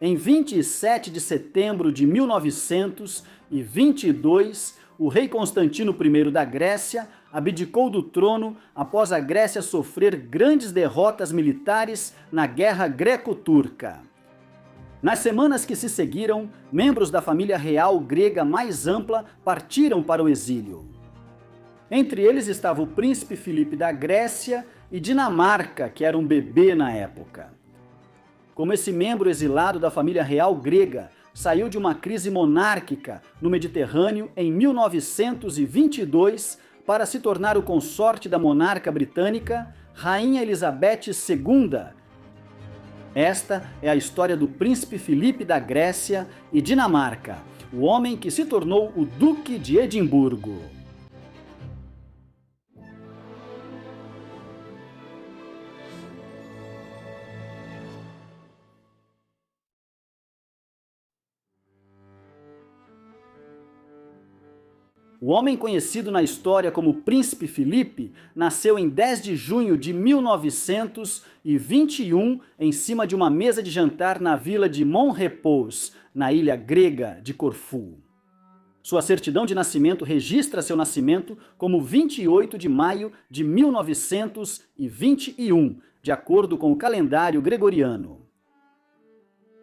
Em 27 de setembro de 1922, o rei Constantino I da Grécia abdicou do trono após a Grécia sofrer grandes derrotas militares na Guerra Greco-Turca. Nas semanas que se seguiram, membros da família real grega mais ampla partiram para o exílio. Entre eles estava o príncipe Filipe da Grécia e Dinamarca, que era um bebê na época. Como esse membro exilado da família real grega saiu de uma crise monárquica no Mediterrâneo em 1922 para se tornar o consorte da monarca britânica, Rainha Elizabeth II. Esta é a história do príncipe Filipe da Grécia e Dinamarca, o homem que se tornou o Duque de Edimburgo. O homem conhecido na história como Príncipe Filipe nasceu em 10 de junho de 1921 em cima de uma mesa de jantar na vila de Montrepose, na ilha grega de Corfu. Sua certidão de nascimento registra seu nascimento como 28 de maio de 1921, de acordo com o calendário gregoriano.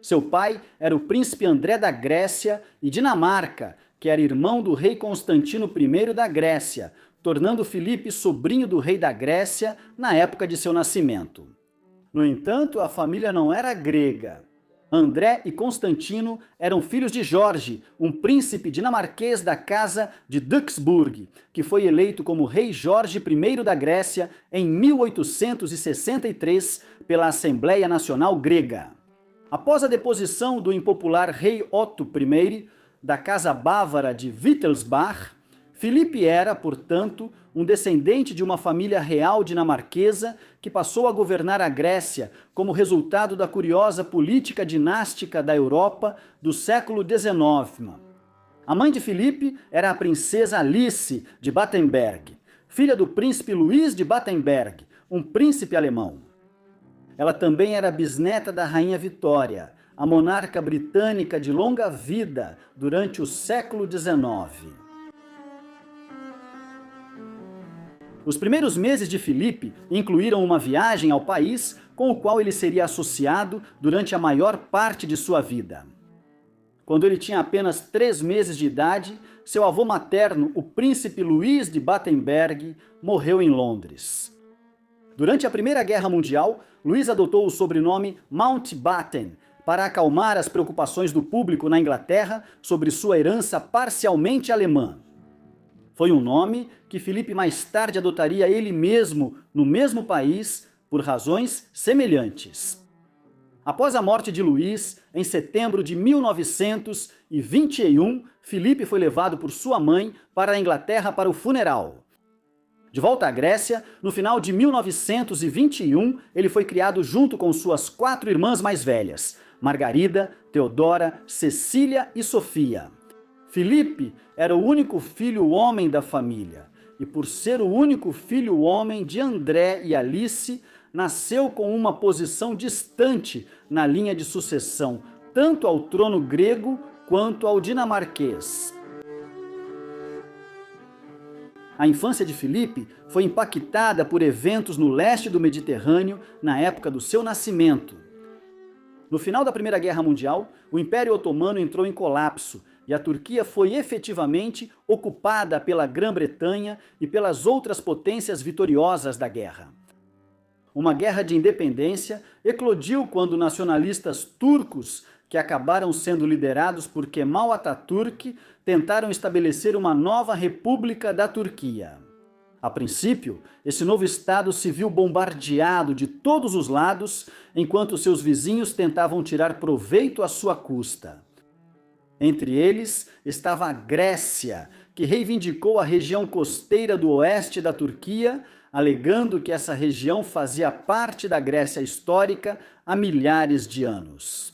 Seu pai era o príncipe André da Grécia e Dinamarca, que era irmão do rei Constantino I da Grécia, tornando Filipe sobrinho do rei da Grécia na época de seu nascimento. No entanto, a família não era grega. André e Constantino eram filhos de Jorge, um príncipe dinamarquês da casa de Duisburg, que foi eleito como rei Jorge I da Grécia em 1863 pela Assembleia Nacional Grega. Após a deposição do impopular rei Otto I, da Casa Bávara de Wittelsbach, Filipe era, portanto, um descendente de uma família real dinamarquesa que passou a governar a Grécia como resultado da curiosa política dinástica da Europa do século XIX. A mãe de Filipe era a princesa Alice de Battenberg, filha do príncipe Luís de Battenberg, um príncipe alemão. Ela também era bisneta da rainha Vitória, a monarca britânica de longa vida durante o século XIX. Os primeiros meses de Filipe incluíram uma viagem ao país com o qual ele seria associado durante a maior parte de sua vida. Quando ele tinha apenas 3 meses de idade, seu avô materno, o príncipe Luís de Battenberg, morreu em Londres. Durante a Primeira Guerra Mundial, Luís adotou o sobrenome Mountbatten, para acalmar as preocupações do público na Inglaterra sobre sua herança parcialmente alemã. Foi um nome que Filipe mais tarde adotaria ele mesmo no mesmo país por razões semelhantes. Após a morte de Luís, em setembro de 1921, Filipe foi levado por sua mãe para a Inglaterra para o funeral. De volta à Grécia, no final de 1921, ele foi criado junto com suas 4 irmãs mais velhas, Margarida, Teodora, Cecília e Sofia. Filipe era o único filho homem da família, e por ser o único filho homem de André e Alice, nasceu com uma posição distante na linha de sucessão, tanto ao trono grego quanto ao dinamarquês. A infância de Filipe foi impactada por eventos no leste do Mediterrâneo na época do seu nascimento. No final da Primeira Guerra Mundial, o Império Otomano entrou em colapso e a Turquia foi efetivamente ocupada pela Grã-Bretanha e pelas outras potências vitoriosas da guerra. Uma guerra de independência eclodiu quando nacionalistas turcos, que acabaram sendo liderados por Kemal Atatürk, tentaram estabelecer uma nova República da Turquia. A princípio, esse novo estado se viu bombardeado de todos os lados, enquanto seus vizinhos tentavam tirar proveito à sua custa. Entre eles estava a Grécia, que reivindicou a região costeira do oeste da Turquia, alegando que essa região fazia parte da Grécia histórica há milhares de anos.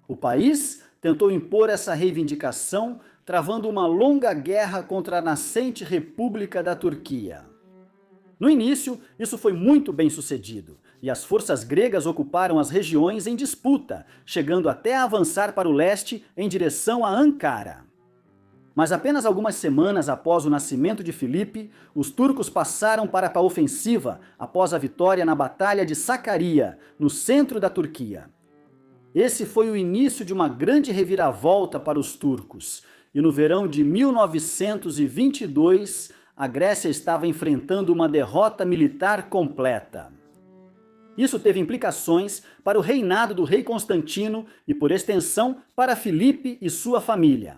O país tentou impor essa reivindicação, travando uma longa guerra contra a nascente República da Turquia. No início, isso foi muito bem sucedido, e as forças gregas ocuparam as regiões em disputa, chegando até a avançar para o leste em direção a Ankara. Mas apenas algumas semanas após o nascimento de Filipe, os turcos passaram para a ofensiva após a vitória na Batalha de Sakarya, no centro da Turquia. Esse foi o início de uma grande reviravolta para os turcos, e no verão de 1922, a Grécia estava enfrentando uma derrota militar completa. Isso teve implicações para o reinado do rei Constantino e, por extensão, para Filipe e sua família.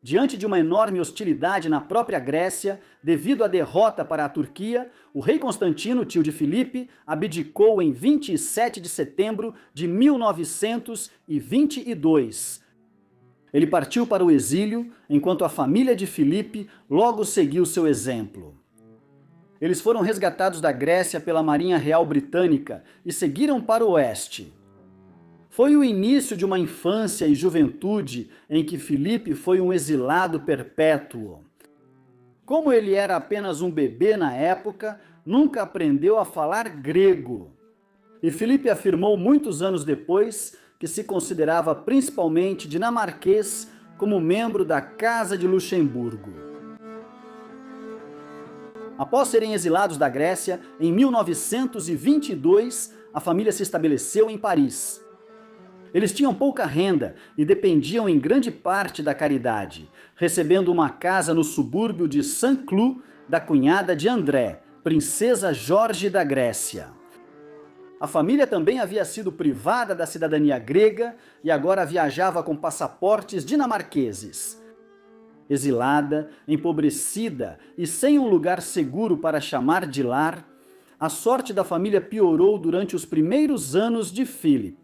Diante de uma enorme hostilidade na própria Grécia, devido à derrota para a Turquia, o rei Constantino, tio de Filipe, abdicou em 27 de setembro de 1922. Ele partiu para o exílio, enquanto a família de Filipe logo seguiu seu exemplo. Eles foram resgatados da Grécia pela Marinha Real Britânica e seguiram para o oeste. Foi o início de uma infância e juventude em que Filipe foi um exilado perpétuo. Como ele era apenas um bebê na época, nunca aprendeu a falar grego. E Filipe afirmou muitos anos depois que se considerava principalmente dinamarquês como membro da Casa de Luxemburgo. Após serem exilados da Grécia, em 1922, a família se estabeleceu em Paris. Eles tinham pouca renda e dependiam em grande parte da caridade, recebendo uma casa no subúrbio de Saint-Cloud da cunhada de André, princesa Jorge da Grécia. A família também havia sido privada da cidadania grega e agora viajava com passaportes dinamarqueses. Exilada, empobrecida e sem um lugar seguro para chamar de lar, a sorte da família piorou durante os primeiros anos de Philip.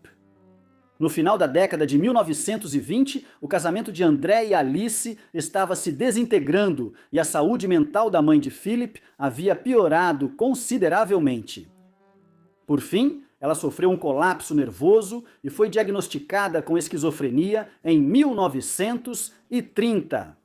No final da década de 1920, o casamento de André e Alice estava se desintegrando e a saúde mental da mãe de Philip havia piorado consideravelmente. Por fim, ela sofreu um colapso nervoso e foi diagnosticada com esquizofrenia em 1930.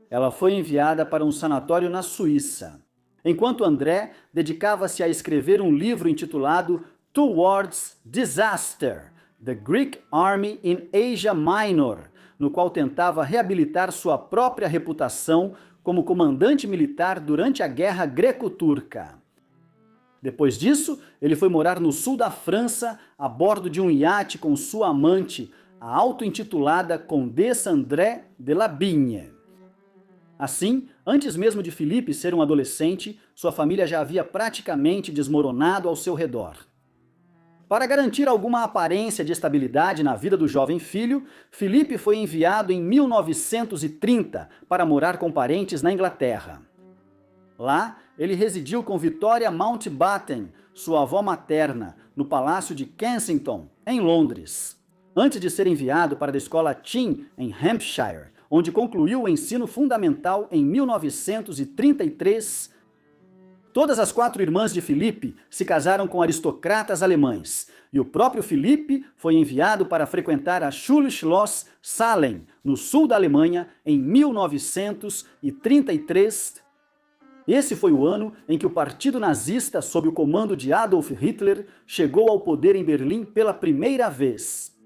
Ela foi enviada para um sanatório na Suíça, enquanto André dedicava-se a escrever um livro intitulado Towards Disaster, The Greek Army in Asia Minor, no qual tentava reabilitar sua própria reputação como comandante militar durante a Guerra Greco-Turca. Depois disso, ele foi morar no sul da França, a bordo de um iate com sua amante, a auto-intitulada Condessa André de la Bigne. Assim, antes mesmo de Filipe ser um adolescente, sua família já havia praticamente desmoronado ao seu redor. Para garantir alguma aparência de estabilidade na vida do jovem filho, Filipe foi enviado em 1930 para morar com parentes na Inglaterra. Lá, ele residiu com Victoria Mountbatten, sua avó materna, no Palácio de Kensington, em Londres, antes de ser enviado para a escola Tyne, em Hampshire, onde concluiu o ensino fundamental em 1933. Todas as 4 irmãs de Filipe se casaram com aristocratas alemães, e o próprio Filipe foi enviado para frequentar a Schulschloss Salem, no sul da Alemanha, em 1933. Esse foi o ano em que o partido nazista, sob o comando de Adolf Hitler, chegou ao poder em Berlim pela primeira vez.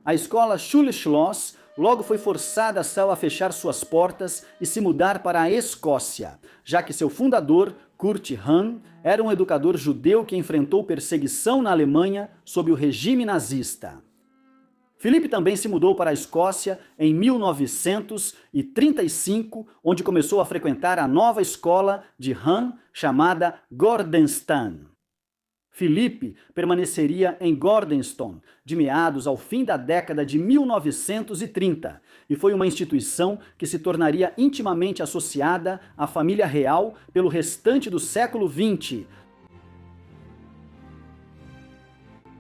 A escola Schulschloss logo foi forçada a fechar suas portas e se mudar para a Escócia, já que seu fundador, Kurt Hahn, era um educador judeu que enfrentou perseguição na Alemanha sob o regime nazista. Filipe também se mudou para a Escócia em 1935, onde começou a frequentar a nova escola de Hahn chamada Gordenston. Filipe permaneceria em Gordenston de meados ao fim da década de 1930 e foi uma instituição que se tornaria intimamente associada à família real pelo restante do século XX.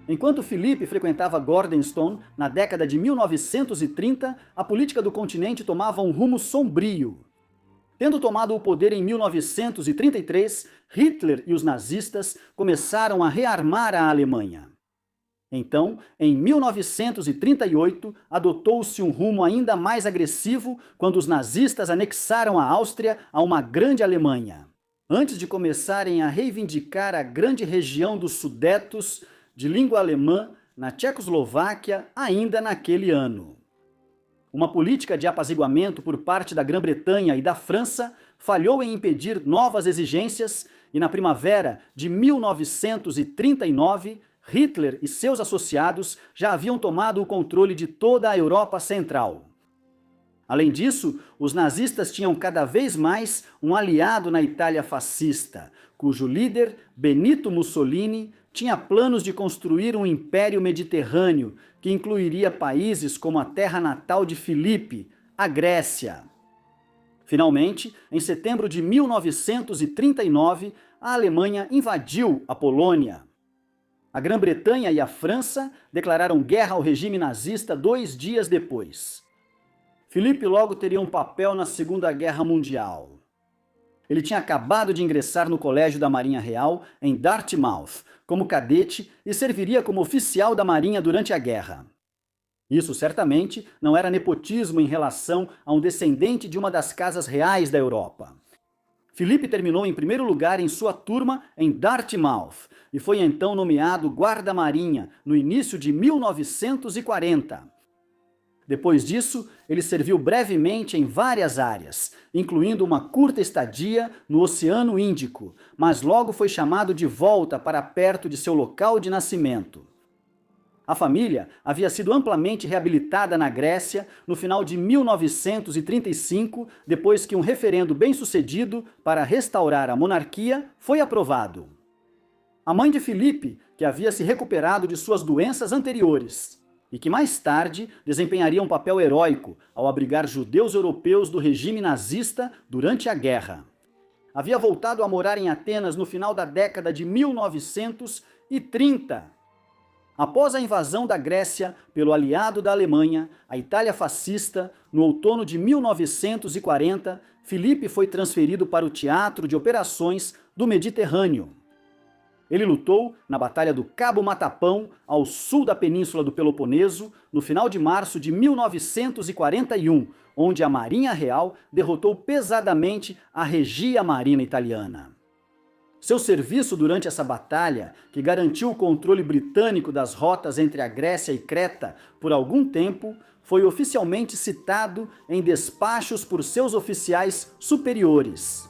Enquanto Filipe frequentava Gordenston na década de 1930, a política do continente tomava um rumo sombrio. Tendo tomado o poder em 1933, Hitler e os nazistas começaram a rearmar a Alemanha. Então, em 1938, adotou-se um rumo ainda mais agressivo quando os nazistas anexaram a Áustria a uma grande Alemanha. antes de começarem a reivindicar a grande região dos Sudetos de língua alemã na Tchecoslováquia ainda naquele ano. Uma política de apaziguamento por parte da Grã-Bretanha e da França falhou em impedir novas exigências e na primavera de 1939, Hitler e seus associados já haviam tomado o controle de toda a Europa Central. Além disso, os nazistas tinham cada vez mais um aliado na Itália fascista, cujo líder, Benito Mussolini, tinha planos de construir um império mediterrâneo que incluiria países como a terra natal de Filipe, a Grécia. Finalmente, em setembro de 1939, a Alemanha invadiu a Polônia. A Grã-Bretanha e a França declararam guerra ao regime nazista 2 dias depois. Filipe logo teria um papel na Segunda Guerra Mundial. Ele tinha acabado de ingressar no Colégio da Marinha Real, em Dartmouth, como cadete e serviria como oficial da Marinha durante a guerra. Isso certamente não era nepotismo em relação a um descendente de uma das casas reais da Europa. Filipe terminou em primeiro lugar em sua turma em Dartmouth e foi então nomeado guarda-marinha no início de 1940. Depois disso, ele serviu brevemente em várias áreas, incluindo uma curta estadia no Oceano Índico, mas logo foi chamado de volta para perto de seu local de nascimento. A família havia sido amplamente reabilitada na Grécia no final de 1935, depois que um referendo bem-sucedido para restaurar a monarquia foi aprovado. A mãe de Filipe, que havia se recuperado de suas doenças anteriores, e que mais tarde desempenharia um papel heróico ao abrigar judeus europeus do regime nazista durante a guerra. Havia voltado a morar em Atenas no final da década de 1930. Após a invasão da Grécia pelo aliado da Alemanha, a Itália fascista, no outono de 1940, Filipe foi transferido para o Teatro de Operações do Mediterrâneo. Ele lutou na Batalha do Cabo Matapão, ao sul da Península do Peloponeso, no final de março de 1941, onde a Marinha Real derrotou pesadamente a Regia Marina italiana. Seu serviço durante essa batalha, que garantiu o controle britânico das rotas entre a Grécia e Creta por algum tempo, foi oficialmente citado em despachos por seus oficiais superiores.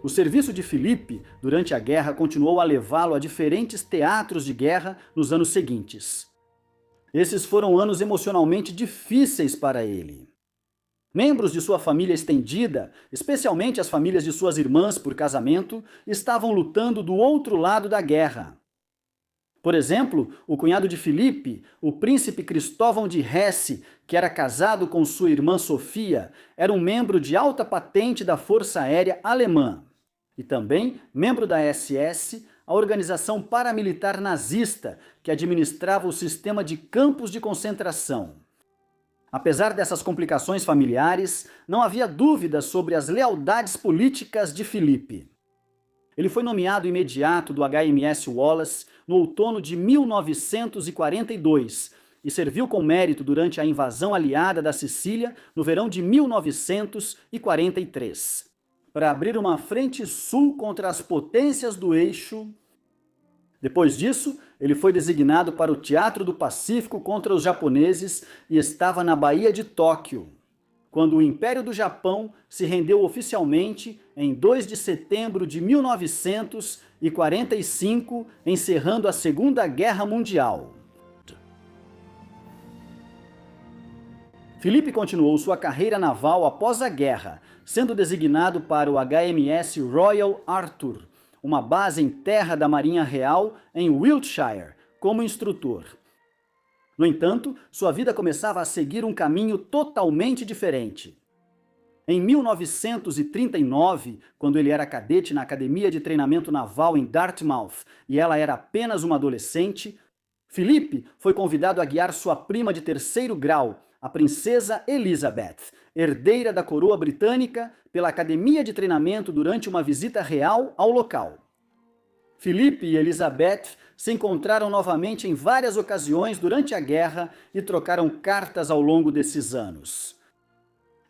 O serviço de Filipe durante a guerra continuou a levá-lo a diferentes teatros de guerra nos anos seguintes. Esses foram anos emocionalmente difíceis para ele. Membros de sua família estendida, especialmente as famílias de suas irmãs por casamento, estavam lutando do outro lado da guerra. Por exemplo, o cunhado de Filipe, o príncipe Cristóvão de Hesse, que era casado com sua irmã Sofia, era um membro de alta patente da Força Aérea Alemã. E também membro da SS, a organização paramilitar nazista, que administrava o sistema de campos de concentração. Apesar dessas complicações familiares, não havia dúvida sobre as lealdades políticas de Filipe. Ele foi nomeado imediato do HMS Wallace no outono de 1942 e serviu com mérito durante a invasão aliada da Sicília no verão de 1943. Para abrir uma frente sul contra as potências do eixo. Depois disso, ele foi designado para o Teatro do Pacífico contra os japoneses e estava na Baía de Tóquio, quando o Império do Japão se rendeu oficialmente em 2 de setembro de 1945, encerrando a Segunda Guerra Mundial. Filipe continuou sua carreira naval após a guerra, sendo designado para o HMS Royal Arthur, uma base em terra da Marinha Real em Wiltshire, como instrutor. No entanto, sua vida começava a seguir um caminho totalmente diferente. Em 1939, quando ele era cadete na Academia de Treinamento Naval em Dartmouth e ela era apenas uma adolescente, Filipe foi convidado a guiar sua prima de 3º grau, a princesa Elizabeth, herdeira da coroa britânica, pela Academia de Treinamento durante uma visita real ao local. Filipe e Elizabeth se encontraram novamente em várias ocasiões durante a guerra e trocaram cartas ao longo desses anos.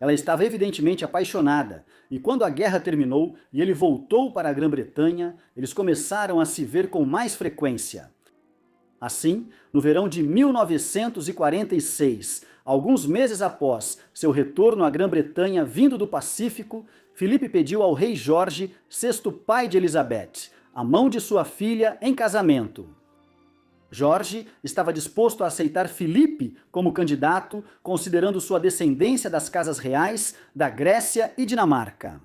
Ela estava evidentemente apaixonada, e quando a guerra terminou e ele voltou para a Grã-Bretanha, eles começaram a se ver com mais frequência. Assim, no verão de 1946, alguns meses após seu retorno à Grã-Bretanha vindo do Pacífico, Filipe pediu ao rei Jorge, sexto pai de Elizabeth, a mão de sua filha em casamento. Jorge estava disposto a aceitar Filipe como candidato, considerando sua descendência das casas reais da Grécia e Dinamarca.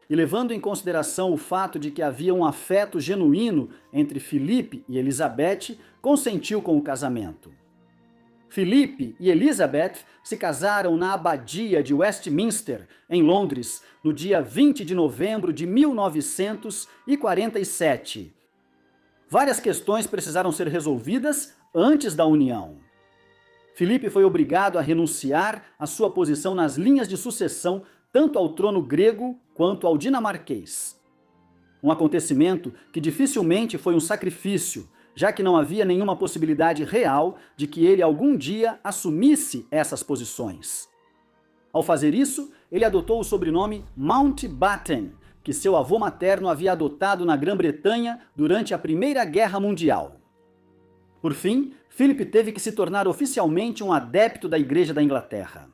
E levando em consideração o fato de que havia um afeto genuíno entre Filipe e Elizabeth, consentiu com o casamento. Filipe e Elizabeth se casaram na abadia de Westminster, em Londres, no dia 20 de novembro de 1947. Várias questões precisaram ser resolvidas antes da união. Filipe foi obrigado a renunciar à sua posição nas linhas de sucessão tanto ao trono grego quanto ao dinamarquês. Um acontecimento que dificilmente foi um sacrifício, já que não havia nenhuma possibilidade real de que ele algum dia assumisse essas posições. Ao fazer isso, ele adotou o sobrenome Mountbatten, que seu avô materno havia adotado na Grã-Bretanha durante a Primeira Guerra Mundial. Por fim, Philip teve que se tornar oficialmente um adepto da Igreja da Inglaterra.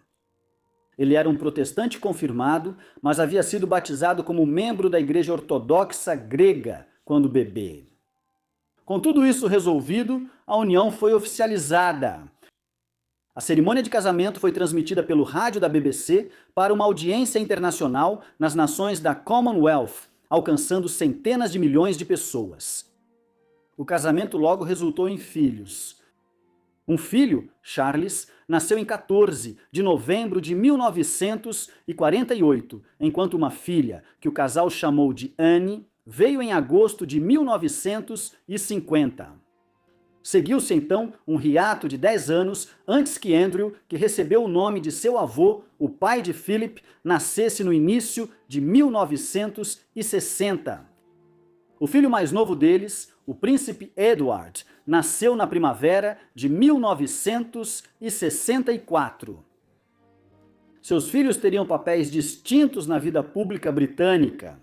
Ele era um protestante confirmado, mas havia sido batizado como membro da Igreja Ortodoxa grega quando bebê. Com tudo isso resolvido, a união foi oficializada. A cerimônia de casamento foi transmitida pelo rádio da BBC para uma audiência internacional nas nações da Commonwealth, alcançando centenas de milhões de pessoas. O casamento logo resultou em filhos. Um filho, Charles, nasceu em 14 de novembro de 1948, enquanto uma filha, que o casal chamou de Anne, veio em agosto de 1950. Seguiu-se então um hiato de 10 anos antes que Andrew, que recebeu o nome de seu avô, o pai de Philip, nascesse no início de 1960. O filho mais novo deles, o príncipe Edward, nasceu na primavera de 1964. Seus filhos teriam papéis distintos na vida pública britânica.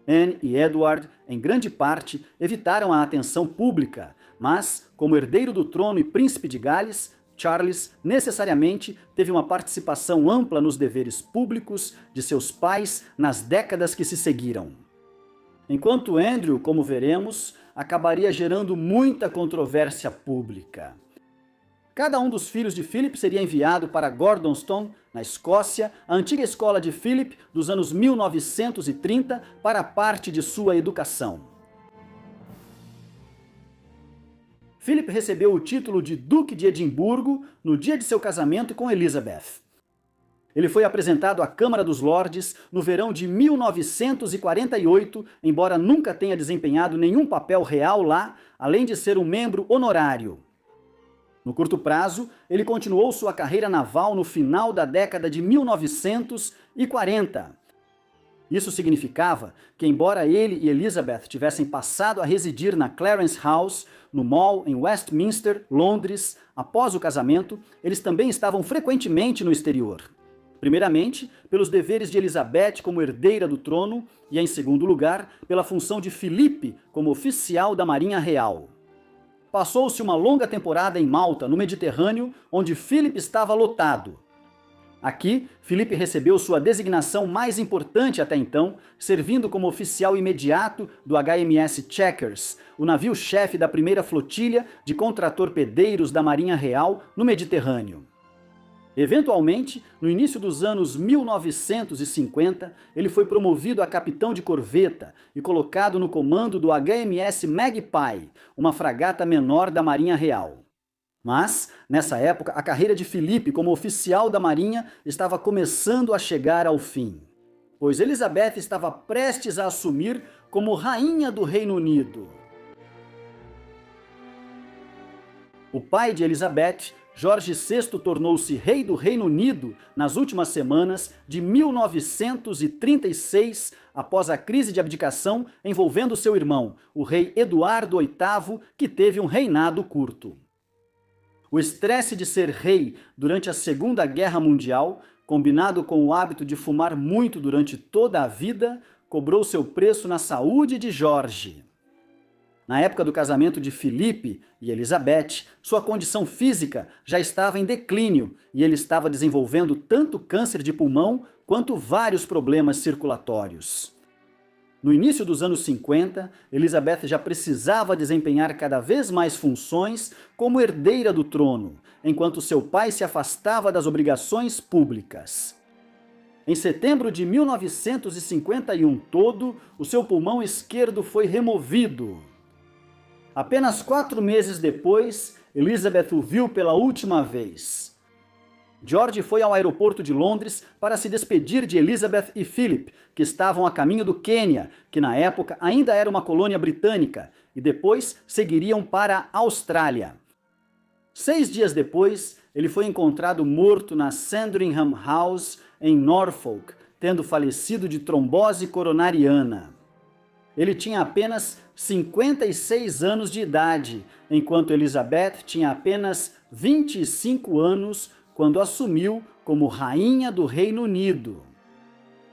Anne e Edward, em grande parte, evitaram a atenção pública, mas, como herdeiro do trono e príncipe de Gales, Charles necessariamente teve uma participação ampla nos deveres públicos de seus pais nas décadas que se seguiram. Enquanto Andrew, como veremos, acabaria gerando muita controvérsia pública. Cada um dos filhos de Philip seria enviado para Gordonstoun, na Escócia, a antiga escola de Philip dos anos 1930, para parte de sua educação. Philip recebeu o título de Duque de Edimburgo no dia de seu casamento com Elizabeth. Ele foi apresentado à Câmara dos Lordes no verão de 1948, embora nunca tenha desempenhado nenhum papel real lá, além de ser um membro honorário. No curto prazo, ele continuou sua carreira naval no final da década de 1940. Isso significava que, embora ele e Elizabeth tivessem passado a residir na Clarence House, no Mall, em Westminster, Londres, após o casamento, eles também estavam frequentemente no exterior. Primeiramente, pelos deveres de Elizabeth como herdeira do trono e, em segundo lugar, pela função de Filipe como oficial da Marinha Real. Passou-se uma longa temporada em Malta, no Mediterrâneo, onde Philip estava lotado. Aqui, Filipe recebeu sua designação mais importante até então, servindo como oficial imediato do HMS Chequers, o navio-chefe da primeira flotilha de contratorpedeiros da Marinha Real no Mediterrâneo. Eventualmente, no início dos anos 1950, ele foi promovido a capitão de corveta e colocado no comando do HMS Magpie, uma fragata menor da Marinha Real. Mas, nessa época, a carreira de Filipe como oficial da Marinha estava começando a chegar ao fim, pois Elizabeth estava prestes a assumir como rainha do Reino Unido. O pai de Elizabeth, Jorge VI, tornou-se rei do Reino Unido nas últimas semanas de 1936, após a crise de abdicação envolvendo seu irmão, o rei Eduardo VIII, que teve um reinado curto. O estresse de ser rei durante a Segunda Guerra Mundial combinado com o hábito de fumar muito durante toda a vida, cobrou seu preço na saúde de Jorge. Na época do casamento de Filipe e Elizabeth, sua condição física já estava em declínio e ele estava desenvolvendo tanto câncer de pulmão quanto vários problemas circulatórios. No início dos anos 50, Elizabeth já precisava desempenhar cada vez mais funções como herdeira do trono, enquanto seu pai se afastava das obrigações públicas. Em setembro de 1951 o seu pulmão esquerdo foi removido. Apenas 4 meses depois, Elizabeth o viu pela última vez. George foi ao aeroporto de Londres para se despedir de Elizabeth e Philip, que estavam a caminho do Quênia, que na época ainda era uma colônia britânica, e depois seguiriam para a Austrália. 6 dias depois, ele foi encontrado morto na Sandringham House, em Norfolk, tendo falecido de trombose coronariana. Ele tinha apenas 56 anos de idade, enquanto Elizabeth tinha apenas 25 anos quando assumiu como rainha do Reino Unido.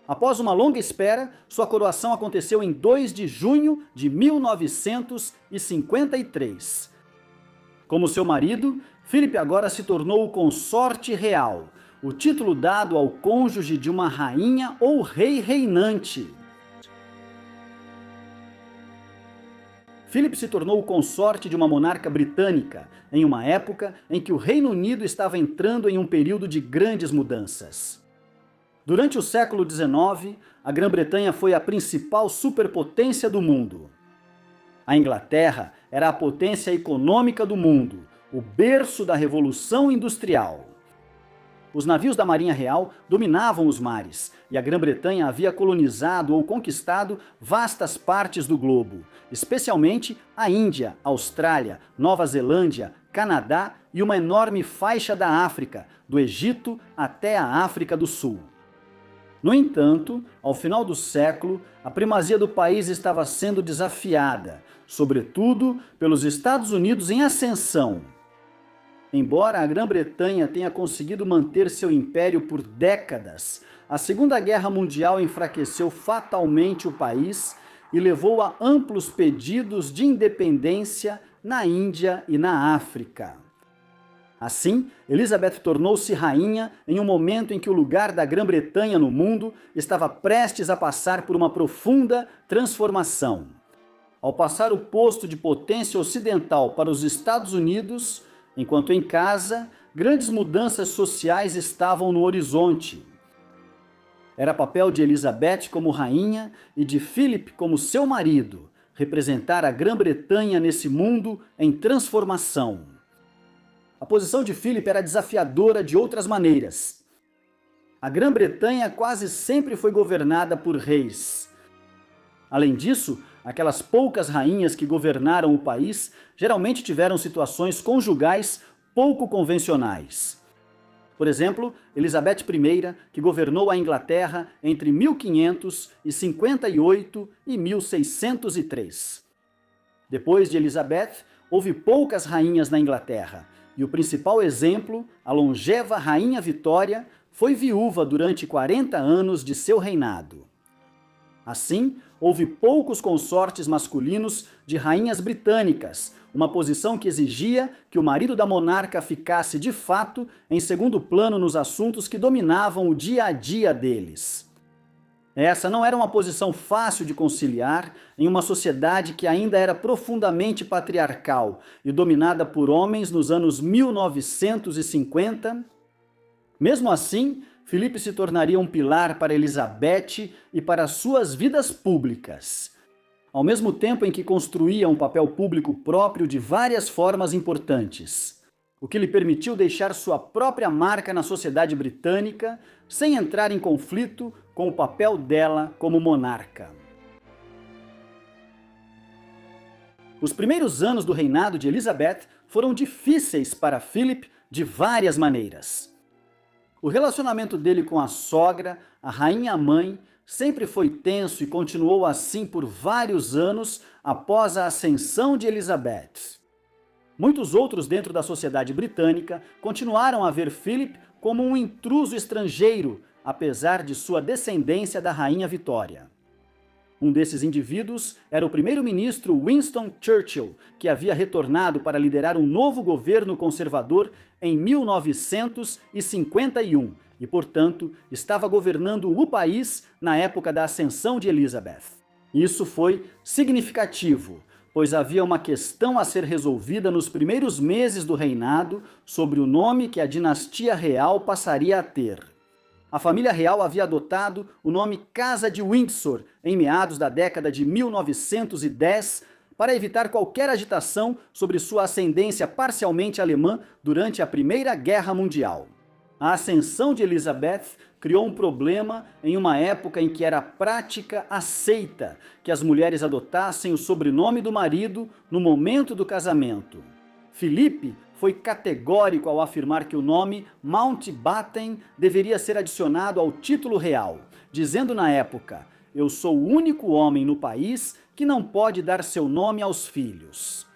Após uma longa espera, sua coroação aconteceu em 2 de junho de 1953. Como seu marido, Philip agora se tornou o consorte real, o título dado ao cônjuge de uma rainha ou rei reinante. Philip se tornou o consorte de uma monarca britânica, em uma época em que o Reino Unido estava entrando em um período de grandes mudanças. Durante o século XIX, a Grã-Bretanha foi a principal superpotência do mundo. A Inglaterra era a potência econômica do mundo, o berço da Revolução Industrial. Os navios da Marinha Real dominavam os mares, e a Grã-Bretanha havia colonizado ou conquistado vastas partes do globo, especialmente a Índia, Austrália, Nova Zelândia, Canadá e uma enorme faixa da África, do Egito até a África do Sul. No entanto, ao final do século, a primazia do país estava sendo desafiada, sobretudo pelos Estados Unidos em ascensão. Embora a Grã-Bretanha tenha conseguido manter seu império por décadas, a Segunda Guerra Mundial enfraqueceu fatalmente o país e levou a amplos pedidos de independência na Índia e na África. Assim, Elizabeth tornou-se rainha em um momento em que o lugar da Grã-Bretanha no mundo estava prestes a passar por uma profunda transformação. Ao passar o posto de potência ocidental para os Estados Unidos, enquanto em casa, grandes mudanças sociais estavam no horizonte. Era papel de Elizabeth como rainha e de Philip como seu marido, representar a Grã-Bretanha nesse mundo em transformação. A posição de Philip era desafiadora de outras maneiras. A Grã-Bretanha quase sempre foi governada por reis. Além disso, aquelas poucas rainhas que governaram o país geralmente tiveram situações conjugais pouco convencionais. Por exemplo, Elizabeth I, que governou a Inglaterra entre 1558 e 1603. Depois de Elizabeth, houve poucas rainhas na Inglaterra, e o principal exemplo, a longeva Rainha Vitória, foi viúva durante 40 anos de seu reinado. Assim, houve poucos consortes masculinos de rainhas britânicas, uma posição que exigia que o marido da monarca ficasse de fato em segundo plano nos assuntos que dominavam o dia a dia deles. Essa não era uma posição fácil de conciliar em uma sociedade que ainda era profundamente patriarcal e dominada por homens nos anos 1950. Mesmo assim, Filipe se tornaria um pilar para Elizabeth e para suas vidas públicas. Ao mesmo tempo em que construía um papel público próprio de várias formas importantes, o que lhe permitiu deixar sua própria marca na sociedade britânica sem entrar em conflito com o papel dela como monarca. Os primeiros anos do reinado de Elizabeth foram difíceis para Philip de várias maneiras. O relacionamento dele com a sogra, a rainha-mãe, sempre foi tenso e continuou assim por vários anos após a ascensão de Elizabeth. Muitos outros dentro da sociedade britânica continuaram a ver Philip como um intruso estrangeiro, apesar de sua descendência da Rainha Vitória. Um desses indivíduos era o primeiro-ministro Winston Churchill, que havia retornado para liderar um novo governo conservador em 1951 e, portanto, estava governando o país na época da ascensão de Elizabeth. Isso foi significativo, pois havia uma questão a ser resolvida nos primeiros meses do reinado sobre o nome que a dinastia real passaria a ter. A família real havia adotado o nome Casa de Windsor em meados da década de 1910 para evitar qualquer agitação sobre sua ascendência parcialmente alemã durante a Primeira Guerra Mundial. A ascensão de Elizabeth criou um problema em uma época em que era prática aceita que as mulheres adotassem o sobrenome do marido no momento do casamento. Filipe foi categórico ao afirmar que o nome Mountbatten deveria ser adicionado ao título real, dizendo na época: "Eu sou o único homem no país que não pode dar seu nome aos filhos."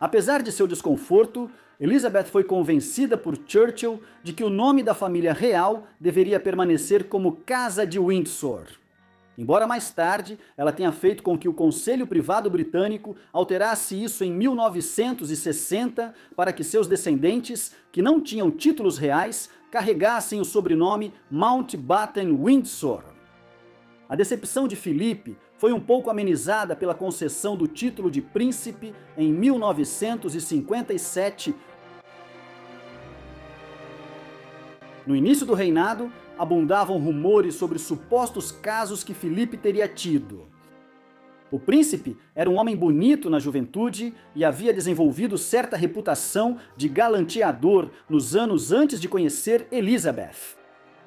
Apesar de seu desconforto, Elizabeth foi convencida por Churchill de que o nome da família real deveria permanecer como Casa de Windsor. Embora mais tarde ela tenha feito com que o Conselho Privado Britânico alterasse isso em 1960 para que seus descendentes, que não tinham títulos reais, carregassem o sobrenome Mountbatten-Windsor. A decepção de Filipe foi um pouco amenizada pela concessão do título de príncipe em 1957. No início do reinado, abundavam rumores sobre supostos casos que Filipe teria tido. O príncipe era um homem bonito na juventude e havia desenvolvido certa reputação de galanteador nos anos antes de conhecer Elizabeth.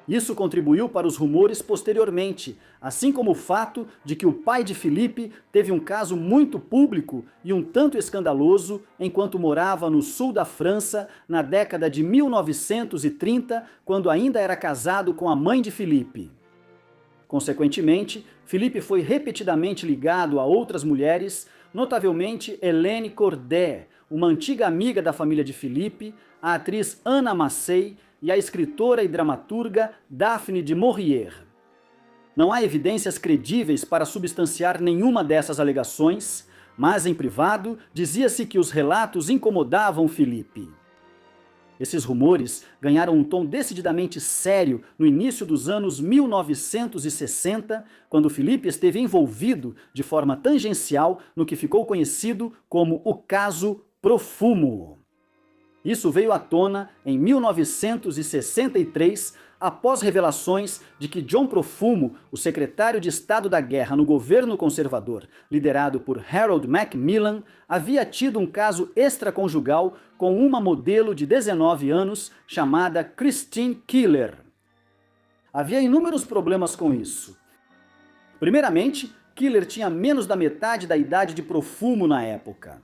Isso contribuiu para os rumores posteriormente, assim como o fato de que o pai de Filipe teve um caso muito público e um tanto escandaloso enquanto morava no sul da França na década de 1930, quando ainda era casado com a mãe de Filipe. Consequentemente, Filipe foi repetidamente ligado a outras mulheres, notavelmente Hélène Corday, uma antiga amiga da família de Filipe, a atriz Anna Massey e a escritora e dramaturga Daphne du Maurier. Não há evidências credíveis para substanciar nenhuma dessas alegações, mas em privado dizia-se que os relatos incomodavam Filipe. Esses rumores ganharam um tom decididamente sério no início dos anos 1960, quando Filipe esteve envolvido de forma tangencial no que ficou conhecido como o caso Profumo. Isso veio à tona em 1963, após revelações de que John Profumo, o secretário de Estado da Guerra no governo conservador, liderado por Harold Macmillan, havia tido um caso extraconjugal com uma modelo de 19 anos chamada Christine Keeler. Havia inúmeros problemas com isso. Primeiramente, Keeler tinha menos da metade da idade de Profumo na época.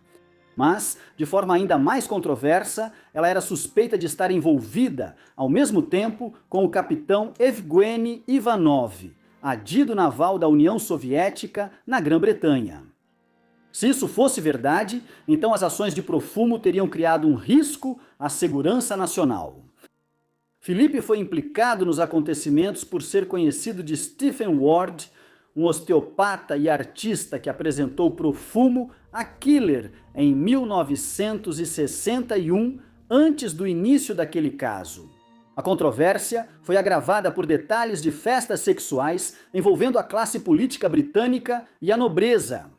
Mas, de forma ainda mais controversa, ela era suspeita de estar envolvida, ao mesmo tempo, com o capitão Evgeny Ivanov, adido naval da União Soviética na Grã-Bretanha. Se isso fosse verdade, então as ações de Profumo teriam criado um risco à segurança nacional. Filipe foi implicado nos acontecimentos por ser conhecido de Stephen Ward, um osteopata e artista que apresentou Profumo a Keeler em 1961, antes do início daquele caso. A controvérsia foi agravada por detalhes de festas sexuais envolvendo a classe política britânica e a nobreza.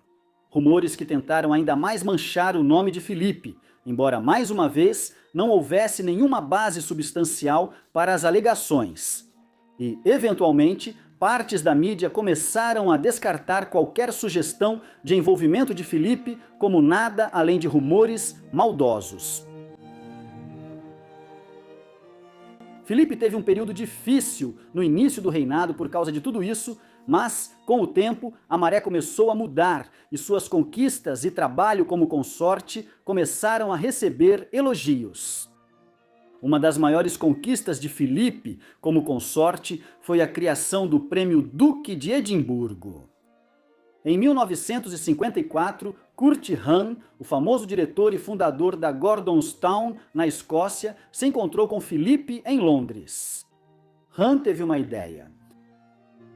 Rumores que tentaram ainda mais manchar o nome de Filipe, embora mais uma vez não houvesse nenhuma base substancial para as alegações. E, eventualmente, partes da mídia começaram a descartar qualquer sugestão de envolvimento de Filipe como nada além de rumores maldosos. Filipe teve um período difícil no início do reinado por causa de tudo isso, mas, com o tempo, a maré começou a mudar e suas conquistas e trabalho como consorte começaram a receber elogios. Uma das maiores conquistas de Filipe como consorte foi a criação do Prêmio Duque de Edimburgo. Em 1954, Kurt Hahn, o famoso diretor e fundador da Gordonstoun, na Escócia, se encontrou com Philippe em Londres. Hahn teve uma ideia.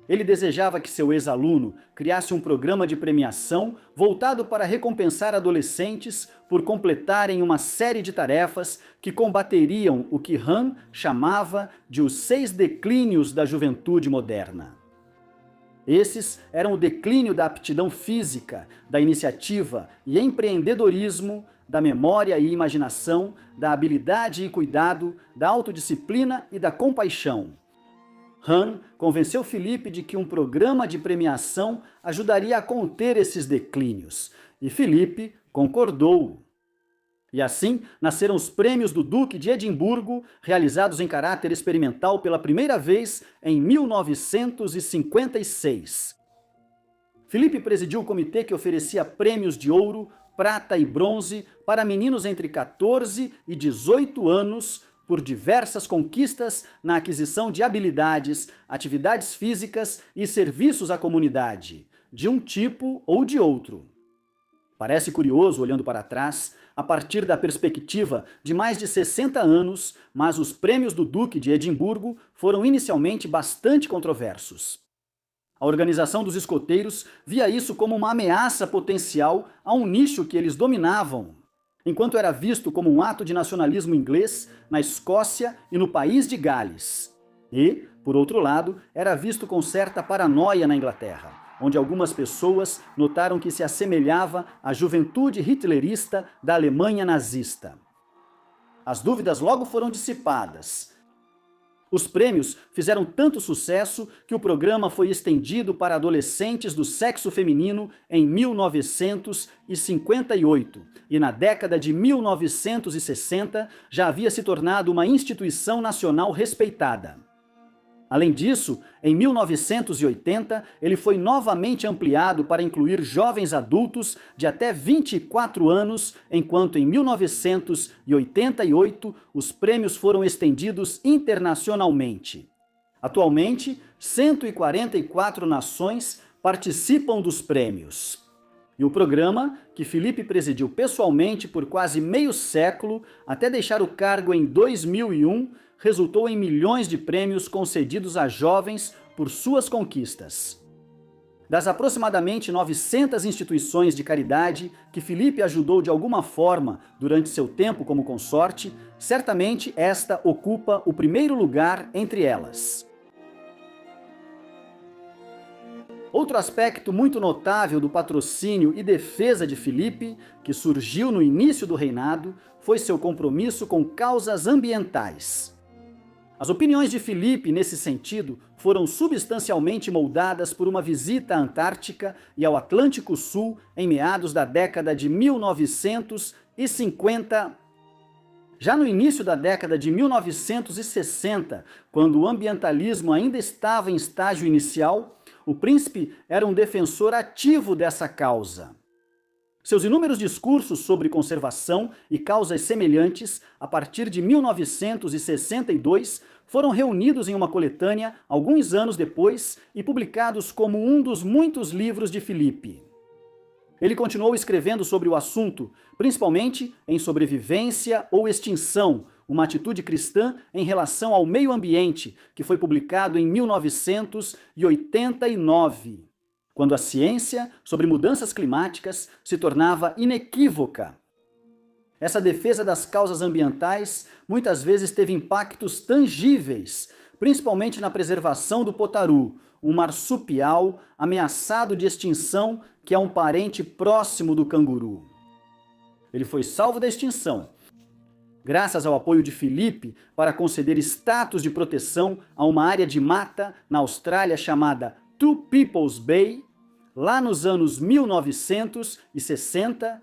Ele desejava que seu ex-aluno criasse um programa de premiação voltado para recompensar adolescentes por completarem uma série de tarefas que combateriam o que Hahn chamava de os 6 declínios da juventude moderna. Esses eram o declínio da aptidão física, da iniciativa e empreendedorismo, da memória e imaginação, da habilidade e cuidado, da autodisciplina e da compaixão. Hahn convenceu Philippe de que um programa de premiação ajudaria a conter esses declínios, e Philippe concordou. E assim nasceram os Prêmios do Duque de Edimburgo, realizados em caráter experimental pela primeira vez em 1956. Philippe presidiu o comitê que oferecia prêmios de ouro, prata e bronze para meninos entre 14 e 18 anos, por diversas conquistas na aquisição de habilidades, atividades físicas e serviços à comunidade, de um tipo ou de outro. Parece curioso, olhando para trás, a partir da perspectiva de mais de 60 anos, mas os Prêmios do Duque de Edimburgo foram inicialmente bastante controversos. A organização dos escoteiros via isso como uma ameaça potencial a um nicho que eles dominavam, enquanto era visto como um ato de nacionalismo inglês na Escócia e no país de Gales. E, por outro lado, era visto com certa paranoia na Inglaterra, onde algumas pessoas notaram que se assemelhava à juventude hitlerista da Alemanha nazista. As dúvidas logo foram dissipadas. Os prêmios fizeram tanto sucesso que o programa foi estendido para adolescentes do sexo feminino em 1958, e na década de 1960 já havia se tornado uma instituição nacional respeitada. Além disso, em 1980, ele foi novamente ampliado para incluir jovens adultos de até 24 anos, enquanto em 1988 os prêmios foram estendidos internacionalmente. Atualmente, 144 nações participam dos prêmios. E o programa, que Philippe presidiu pessoalmente por quase meio século, até deixar o cargo em 2001, resultou em milhões de prêmios concedidos a jovens por suas conquistas. Das aproximadamente 900 instituições de caridade que Philippe ajudou de alguma forma durante seu tempo como consorte, certamente esta ocupa o primeiro lugar entre elas. Outro aspecto muito notável do patrocínio e defesa de Philippe, que surgiu no início do reinado, foi seu compromisso com causas ambientais. As opiniões de Philippe nesse sentido foram substancialmente moldadas por uma visita à Antártica e ao Atlântico Sul em meados da década de 1950. Já no início da década de 1960, quando o ambientalismo ainda estava em estágio inicial, o príncipe era um defensor ativo dessa causa. Seus inúmeros discursos sobre conservação e causas semelhantes, a partir de 1962, foram reunidos em uma coletânea alguns anos depois e publicados como um dos muitos livros de Philippe. Ele continuou escrevendo sobre o assunto, principalmente em Sobrevivência ou Extinção, uma atitude cristã em relação ao meio ambiente, que foi publicado em 1989. Quando a ciência sobre mudanças climáticas se tornava inequívoca. Essa defesa das causas ambientais muitas vezes teve impactos tangíveis, principalmente na preservação do potaru, um marsupial ameaçado de extinção que é um parente próximo do canguru. Ele foi salvo da extinção, graças ao apoio de Philippe para conceder status de proteção a uma área de mata na Austrália chamada Two Peoples Bay, lá nos anos 1960.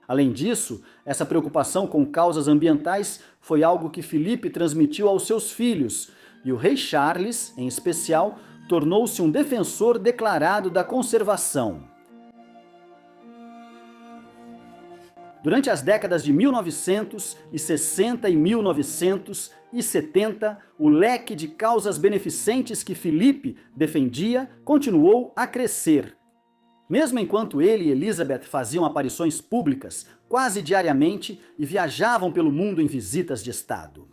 Além disso, essa preocupação com causas ambientais foi algo que Philippe transmitiu aos seus filhos, e o rei Charles, em especial, tornou-se um defensor declarado da conservação. Durante as décadas de 1960 e 1970, o leque de causas beneficentes que Philippe defendia continuou a crescer. Mesmo enquanto ele e Elizabeth faziam aparições públicas quase diariamente e viajavam pelo mundo em visitas de estado.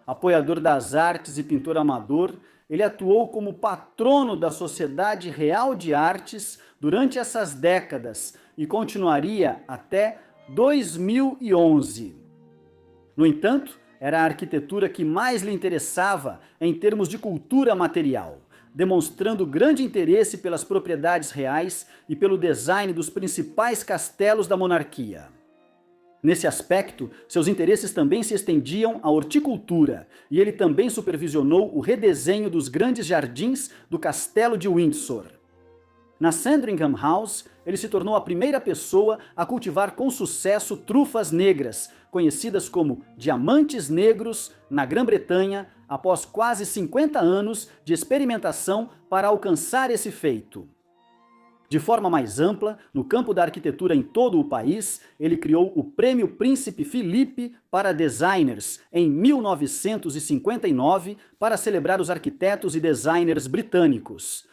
Apoiador das artes e pintor amador, ele atuou como patrono da Sociedade Real de Artes durante essas décadas e continuaria até 2011. No entanto, era a arquitetura que mais lhe interessava em termos de cultura material, demonstrando grande interesse pelas propriedades reais e pelo design dos principais castelos da monarquia. Nesse aspecto, seus interesses também se estendiam à horticultura, e ele também supervisionou o redesenho dos grandes jardins do Castelo de Windsor. Na Sandringham House, ele se tornou a primeira pessoa a cultivar com sucesso trufas negras, conhecidas como diamantes negros, na Grã-Bretanha, após quase 50 anos de experimentação para alcançar esse feito. De forma mais ampla, no campo da arquitetura em todo o país, ele criou o Prêmio Príncipe Filipe para Designers em 1959 para celebrar os arquitetos e designers britânicos.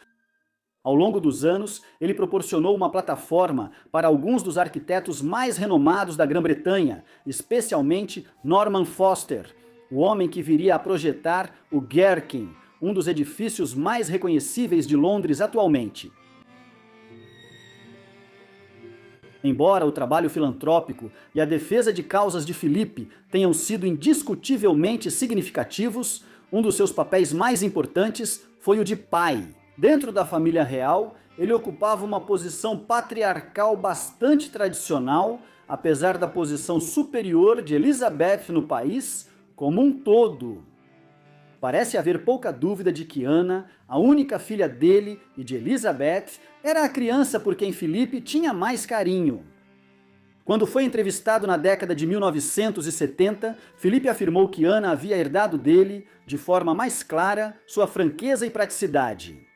Ao longo dos anos, ele proporcionou uma plataforma para alguns dos arquitetos mais renomados da Grã-Bretanha, especialmente Norman Foster, o homem que viria a projetar o Gherkin, um dos edifícios mais reconhecíveis de Londres atualmente. Embora o trabalho filantrópico e a defesa de causas de Filipe tenham sido indiscutivelmente significativos, um dos seus papéis mais importantes foi o de pai. Dentro da família real, ele ocupava uma posição patriarcal bastante tradicional, apesar da posição superior de Elizabeth no país como um todo. Parece haver pouca dúvida de que Ana, a única filha dele e de Elizabeth, era a criança por quem Filipe tinha mais carinho. Quando foi entrevistado na década de 1970, Filipe afirmou que Ana havia herdado dele, de forma mais clara, sua franqueza e praticidade.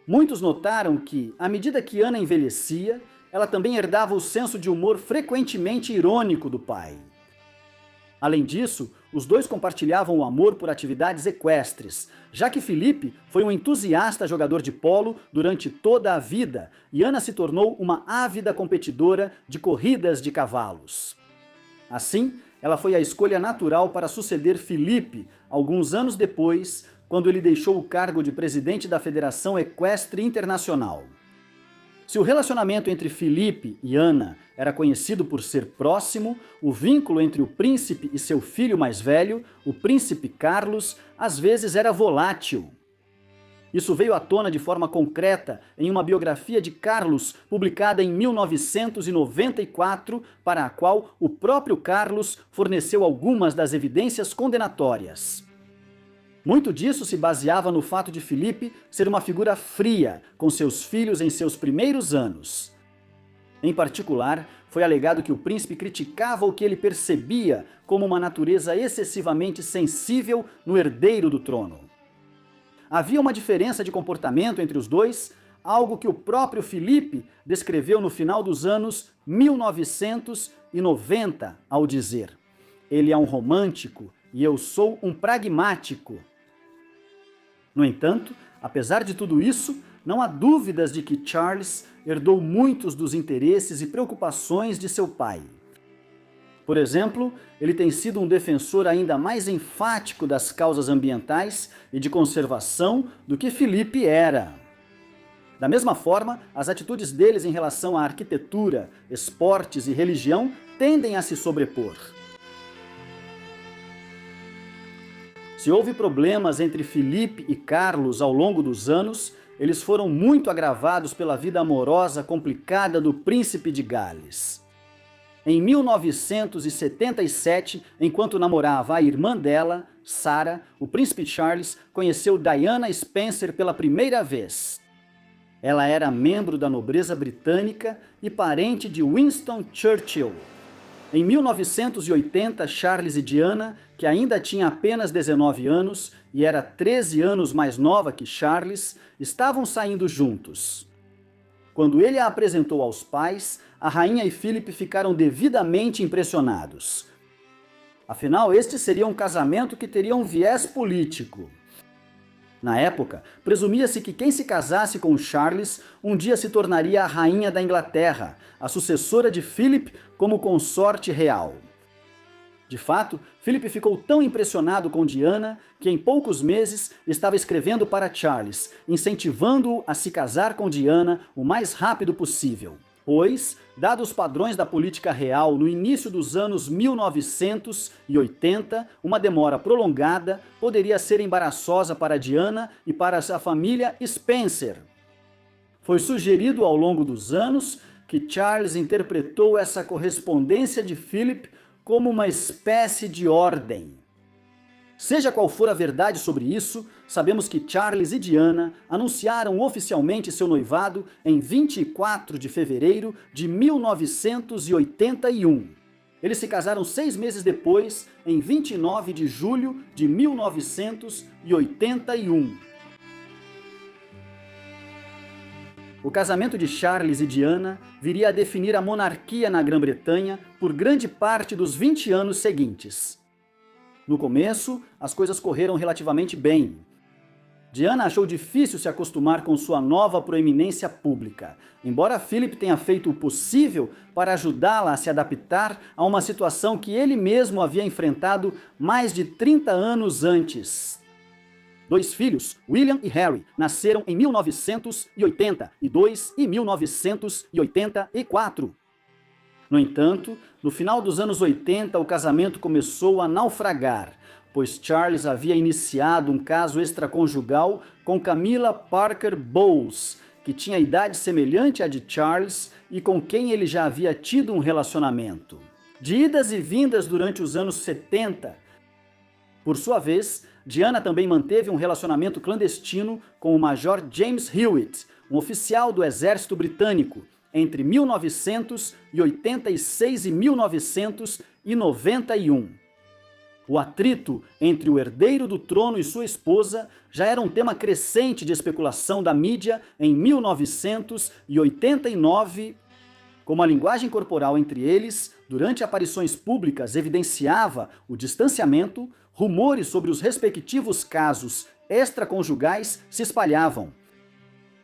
Muitos notaram que, à medida que Ana envelhecia, ela também herdava o senso de humor frequentemente irônico do pai. Além disso, os dois compartilhavam o amor por atividades equestres, já que Filipe foi um entusiasta jogador de polo durante toda a vida e Ana se tornou uma ávida competidora de corridas de cavalos. Assim, ela foi a escolha natural para suceder Filipe, alguns anos depois, quando ele deixou o cargo de presidente da Federação Equestre Internacional. Se o relacionamento entre Filipe e Ana era conhecido por ser próximo, o vínculo entre o príncipe e seu filho mais velho, o príncipe Carlos, às vezes era volátil. Isso veio à tona de forma concreta em uma biografia de Carlos, publicada em 1994, para a qual o próprio Carlos forneceu algumas das evidências condenatórias. Muito disso se baseava no fato de Filipe ser uma figura fria com seus filhos em seus primeiros anos. Em particular, foi alegado que o príncipe criticava o que ele percebia como uma natureza excessivamente sensível no herdeiro do trono. Havia uma diferença de comportamento entre os dois, algo que o próprio Filipe descreveu no final dos anos 1990, ao dizer: "Ele é um romântico e eu sou um pragmático." No entanto, apesar de tudo isso, não há dúvidas de que Charles herdou muitos dos interesses e preocupações de seu pai. Por exemplo, ele tem sido um defensor ainda mais enfático das causas ambientais e de conservação do que Filipe era. Da mesma forma, as atitudes deles em relação à arquitetura, esportes e religião tendem a se sobrepor. Se houve problemas entre Filipe e Carlos ao longo dos anos, eles foram muito agravados pela vida amorosa complicada do príncipe de Gales. Em 1977, enquanto namorava a irmã dela, Sarah, o príncipe Charles conheceu Diana Spencer pela primeira vez. Ela era membro da nobreza britânica e parente de Winston Churchill. Em 1980, Charles e Diana, que ainda tinha apenas 19 anos e era 13 anos mais nova que Charles, estavam saindo juntos. Quando ele a apresentou aos pais, a rainha e Philip ficaram devidamente impressionados. Afinal, este seria um casamento que teria um viés político. Na época, presumia-se que quem se casasse com Charles um dia se tornaria a rainha da Inglaterra, a sucessora de Philip como consorte real. De fato, Philip ficou tão impressionado com Diana que em poucos meses estava escrevendo para Charles, incentivando-o a se casar com Diana o mais rápido possível. Pois, dados os padrões da política real no início dos anos 1980, uma demora prolongada poderia ser embaraçosa para Diana e para a família Spencer. Foi sugerido ao longo dos anos que Charles interpretou essa correspondência de Philip como uma espécie de ordem. Seja qual for a verdade sobre isso, sabemos que Charles e Diana anunciaram oficialmente seu noivado em 24 de fevereiro de 1981. Eles se casaram 6 meses depois, em 29 de julho de 1981. O casamento de Charles e Diana viria a definir a monarquia na Grã-Bretanha por grande parte dos 20 anos seguintes. No começo, as coisas correram relativamente bem. Diana achou difícil se acostumar com sua nova proeminência pública, embora Philip tenha feito o possível para ajudá-la a se adaptar a uma situação que ele mesmo havia enfrentado mais de 30 anos antes. 2 filhos, William e Harry, nasceram em 1980 e 2 em 1984. No entanto, no final dos anos 80, o casamento começou a naufragar, pois Charles havia iniciado um caso extraconjugal com Camilla Parker Bowles, que tinha idade semelhante à de Charles e com quem ele já havia tido um relacionamento. De idas e vindas durante os anos 70, por sua vez, Diana também manteve um relacionamento clandestino com o Major James Hewitt, um oficial do exército britânico, entre 1986 e 1991. O atrito entre o herdeiro do trono e sua esposa já era um tema crescente de especulação da mídia em 1989, como a linguagem corporal entre eles, durante aparições públicas, evidenciava o distanciamento, rumores sobre os respectivos casos extraconjugais se espalhavam.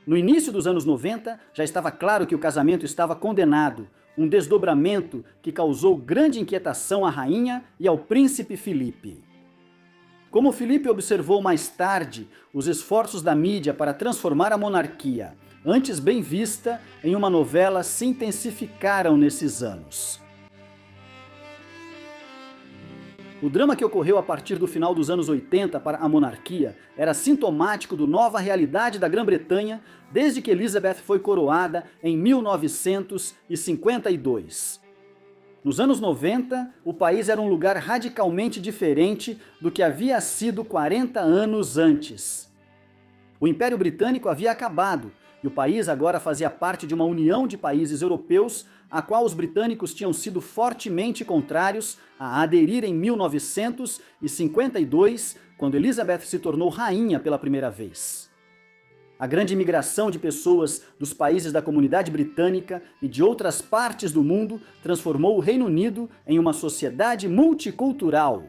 No início dos anos 90, já estava claro que o casamento estava condenado, um desdobramento que causou grande inquietação à rainha e ao príncipe Filipe. Como Filipe observou mais tarde, os esforços da mídia para transformar a monarquia, antes bem vista, em uma novela se intensificaram nesses anos. O drama que ocorreu a partir do final dos anos 80 para a monarquia era sintomático da nova realidade da Grã-Bretanha desde que Elizabeth foi coroada em 1952. Nos anos 90, o país era um lugar radicalmente diferente do que havia sido 40 anos antes. O Império Britânico havia acabado e o país agora fazia parte de uma união de países europeus a qual os britânicos tinham sido fortemente contrários a aderir em 1952, quando Elizabeth se tornou rainha pela primeira vez. A grande imigração de pessoas dos países da comunidade britânica e de outras partes do mundo transformou o Reino Unido em uma sociedade multicultural.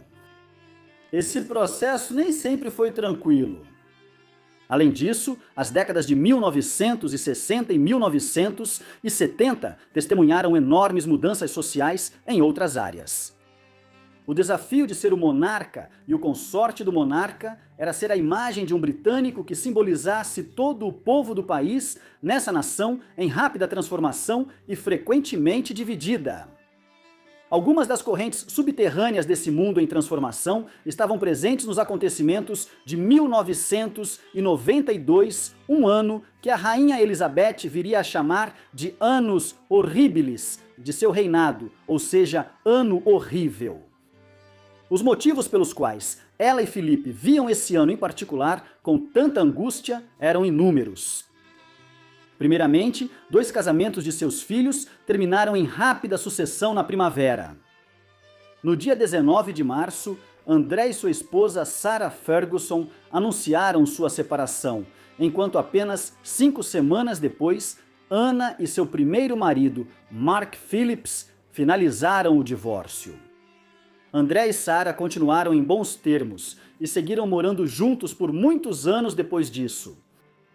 Esse processo nem sempre foi tranquilo. Além disso, as décadas de 1960 e 1970 testemunharam enormes mudanças sociais em outras áreas. O desafio de ser o monarca e o consorte do monarca era ser a imagem de um britânico que simbolizasse todo o povo do país nessa nação em rápida transformação e frequentemente dividida. Algumas das correntes subterrâneas desse mundo em transformação estavam presentes nos acontecimentos de 1992, um ano que a rainha Elizabeth viria a chamar de Annus Horribilis de seu reinado, ou seja, Ano Horrível. Os motivos pelos quais ela e Filipe viam esse ano em particular com tanta angústia eram inúmeros. Primeiramente, 2 casamentos de seus filhos terminaram em rápida sucessão na primavera. No dia 19 de março, André e sua esposa Sarah Ferguson anunciaram sua separação, enquanto apenas 5 semanas depois, Anna e seu primeiro marido, Mark Phillips, finalizaram o divórcio. André e Sarah continuaram em bons termos e seguiram morando juntos por muitos anos depois disso.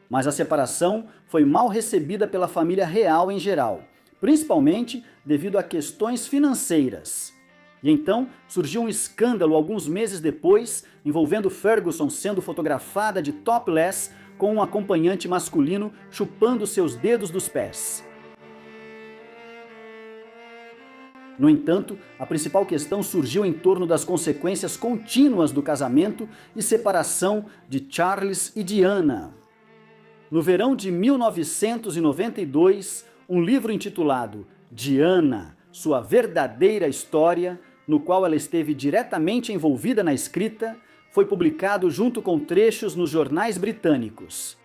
Mas a separação foi mal recebida pela família real em geral, principalmente devido a questões financeiras. E então surgiu um escândalo alguns meses depois, envolvendo Ferguson sendo fotografada de topless com um acompanhante masculino chupando seus dedos dos pés. No entanto, a principal questão surgiu em torno das consequências contínuas do casamento e separação de Charles e Diana. No verão de 1992, um livro intitulado Diana, Sua Verdadeira História, no qual ela esteve diretamente envolvida na escrita, foi publicado junto com trechos nos jornais britânicos.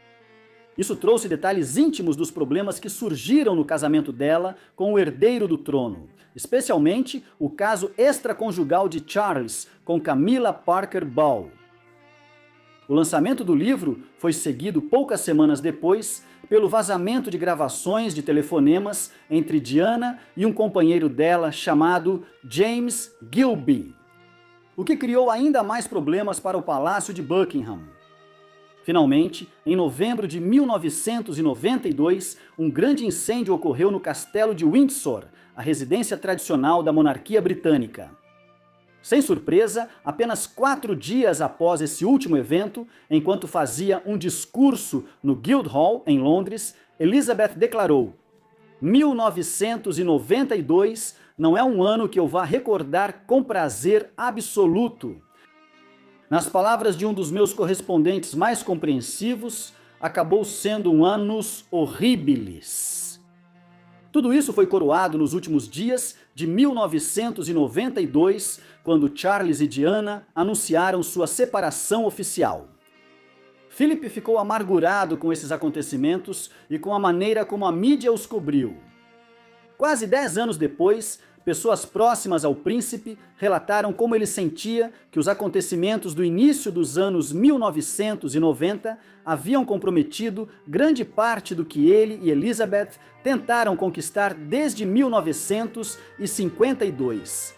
Isso trouxe detalhes íntimos dos problemas que surgiram no casamento dela com o herdeiro do trono, especialmente o caso extraconjugal de Charles com Camilla Parker Bowles. O lançamento do livro foi seguido poucas semanas depois pelo vazamento de gravações de telefonemas entre Diana e um companheiro dela chamado James Gilby, o que criou ainda mais problemas para o Palácio de Buckingham. Finalmente, em novembro de 1992, um grande incêndio ocorreu no Castelo de Windsor, a residência tradicional da monarquia britânica. Sem surpresa, apenas 4 dias após esse último evento, enquanto fazia um discurso no Guildhall, em Londres, Elizabeth declarou: 1992 não é um ano que eu vá recordar com prazer absoluto. Nas palavras de um dos meus correspondentes mais compreensivos, acabou sendo um annus horribilis. Tudo isso foi coroado nos últimos dias de 1992, quando Charles e Diana anunciaram sua separação oficial. Philip ficou amargurado com esses acontecimentos e com a maneira como a mídia os cobriu. Quase 10 anos depois, pessoas próximas ao príncipe relataram como ele sentia que os acontecimentos do início dos anos 1990 haviam comprometido grande parte do que ele e Elizabeth tentaram conquistar desde 1952.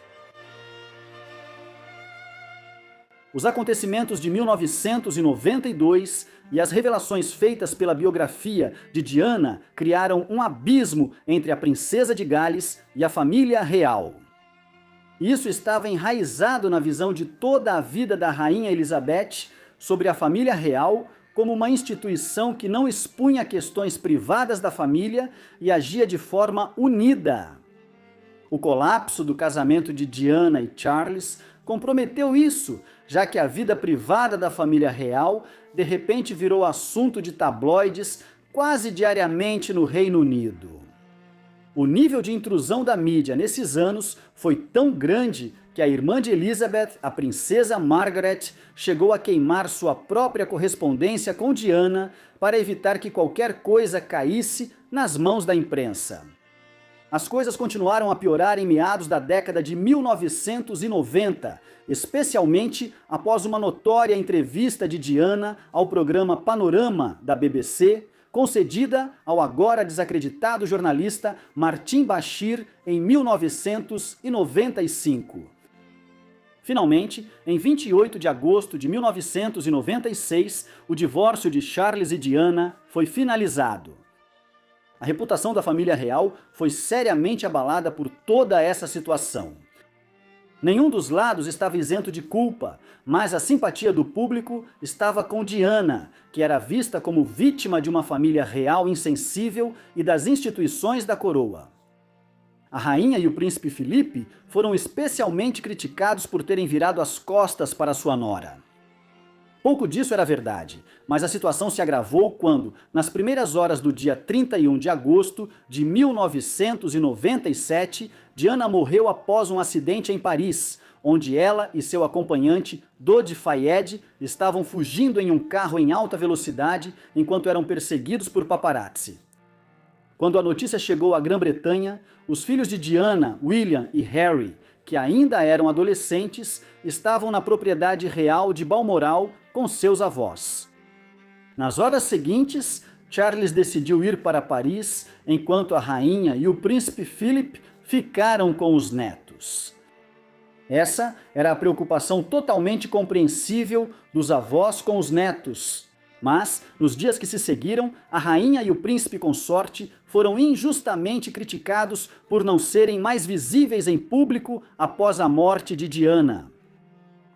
Os acontecimentos de 1992 e as revelações feitas pela biografia de Diana criaram um abismo entre a princesa de Gales e a família real. Isso estava enraizado na visão de toda a vida da rainha Elizabeth sobre a família real como uma instituição que não expunha questões privadas da família e agia de forma unida. O colapso do casamento de Diana e Charles comprometeu isso, já que a vida privada da família real de repente virou assunto de tabloides quase diariamente no Reino Unido. O nível de intrusão da mídia nesses anos foi tão grande que a irmã de Elizabeth, a princesa Margaret, chegou a queimar sua própria correspondência com Diana para evitar que qualquer coisa caísse nas mãos da imprensa. As coisas continuaram a piorar em meados da década de 1990, especialmente após uma notória entrevista de Diana ao programa Panorama da BBC, concedida ao agora desacreditado jornalista Martin Bashir em 1995. Finalmente, em 28 de agosto de 1996, o divórcio de Charles e Diana foi finalizado. A reputação da família real foi seriamente abalada por toda essa situação. Nenhum dos lados estava isento de culpa, mas a simpatia do público estava com Diana, que era vista como vítima de uma família real insensível e das instituições da coroa. A rainha e o príncipe Filipe foram especialmente criticados por terem virado as costas para sua nora. Pouco disso era verdade, mas a situação se agravou quando, nas primeiras horas do dia 31 de agosto de 1997, Diana morreu após um acidente em Paris, onde ela e seu acompanhante, Dodi Fayed, estavam fugindo em um carro em alta velocidade enquanto eram perseguidos por paparazzi. Quando a notícia chegou à Grã-Bretanha, os filhos de Diana, William e Harry, que ainda eram adolescentes, estavam na propriedade real de Balmoral com seus avós. Nas horas seguintes, Charles decidiu ir para Paris, enquanto a rainha e o príncipe Philip ficaram com os netos. Essa era a preocupação totalmente compreensível dos avós com os netos. Mas, nos dias que se seguiram, a rainha e o príncipe consorte foram injustamente criticados por não serem mais visíveis em público após a morte de Diana.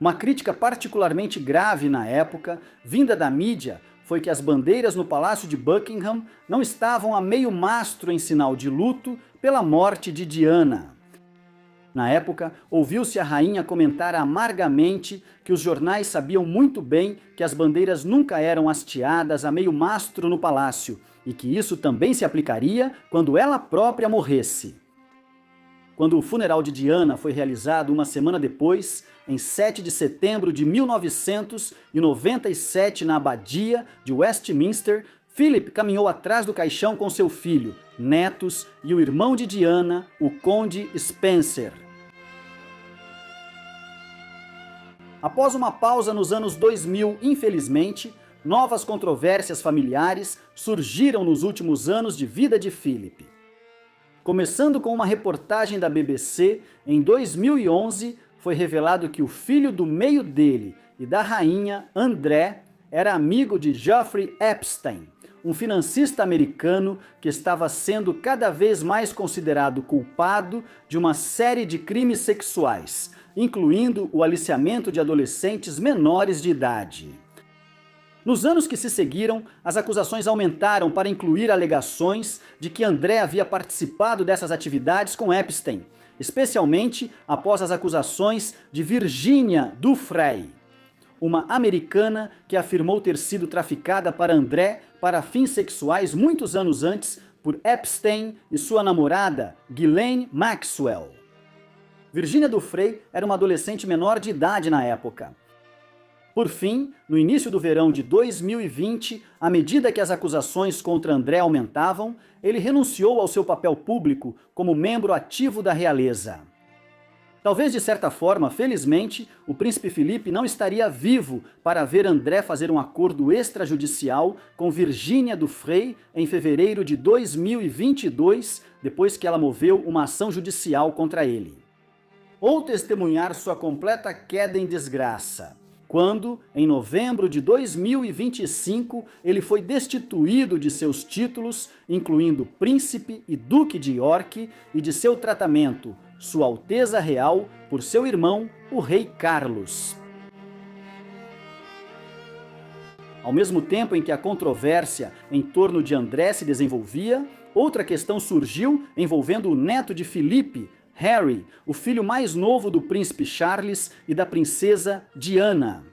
Uma crítica particularmente grave na época, vinda da mídia, foi que as bandeiras no Palácio de Buckingham não estavam a meio mastro em sinal de luto pela morte de Diana. Na época, ouviu-se a rainha comentar amargamente que os jornais sabiam muito bem que as bandeiras nunca eram hasteadas a meio mastro no palácio e que isso também se aplicaria quando ela própria morresse. Quando o funeral de Diana foi realizado uma semana depois, em 7 de setembro de 1997, na abadia de Westminster, Philip caminhou atrás do caixão com seu filho, netos e o irmão de Diana, o conde Spencer. Após uma pausa nos anos 2000, infelizmente, novas controvérsias familiares surgiram nos últimos anos de vida de Philip. Começando com uma reportagem da BBC, em 2011, foi revelado que o filho do meio dele e da rainha, André, era amigo de Jeffrey Epstein, um financista americano que estava sendo cada vez mais considerado culpado de uma série de crimes sexuais, incluindo o aliciamento de adolescentes menores de idade. Nos anos que se seguiram, as acusações aumentaram para incluir alegações de que André havia participado dessas atividades com Epstein, especialmente após as acusações de Virginia Giuffre, uma americana que afirmou ter sido traficada para André para fins sexuais muitos anos antes por Epstein e sua namorada, Ghislaine Maxwell. Virginia Giuffre era uma adolescente menor de idade na época. Por fim, no início do verão de 2020, à medida que as acusações contra André aumentavam, ele renunciou ao seu papel público como membro ativo da realeza. Talvez de certa forma, felizmente, o príncipe Felipe não estaria vivo para ver André fazer um acordo extrajudicial com Virginia Giuffre em fevereiro de 2022, depois que ela moveu uma ação judicial contra ele. Ou testemunhar sua completa queda em desgraça, quando, em novembro de 2025, ele foi destituído de seus títulos, incluindo príncipe e duque de York, e de seu tratamento, Sua Alteza Real, por seu irmão, o rei Carlos. Ao mesmo tempo em que a controvérsia em torno de André se desenvolvia, outra questão surgiu envolvendo o neto de Felipe, Harry, o filho mais novo do príncipe Charles e da princesa Diana.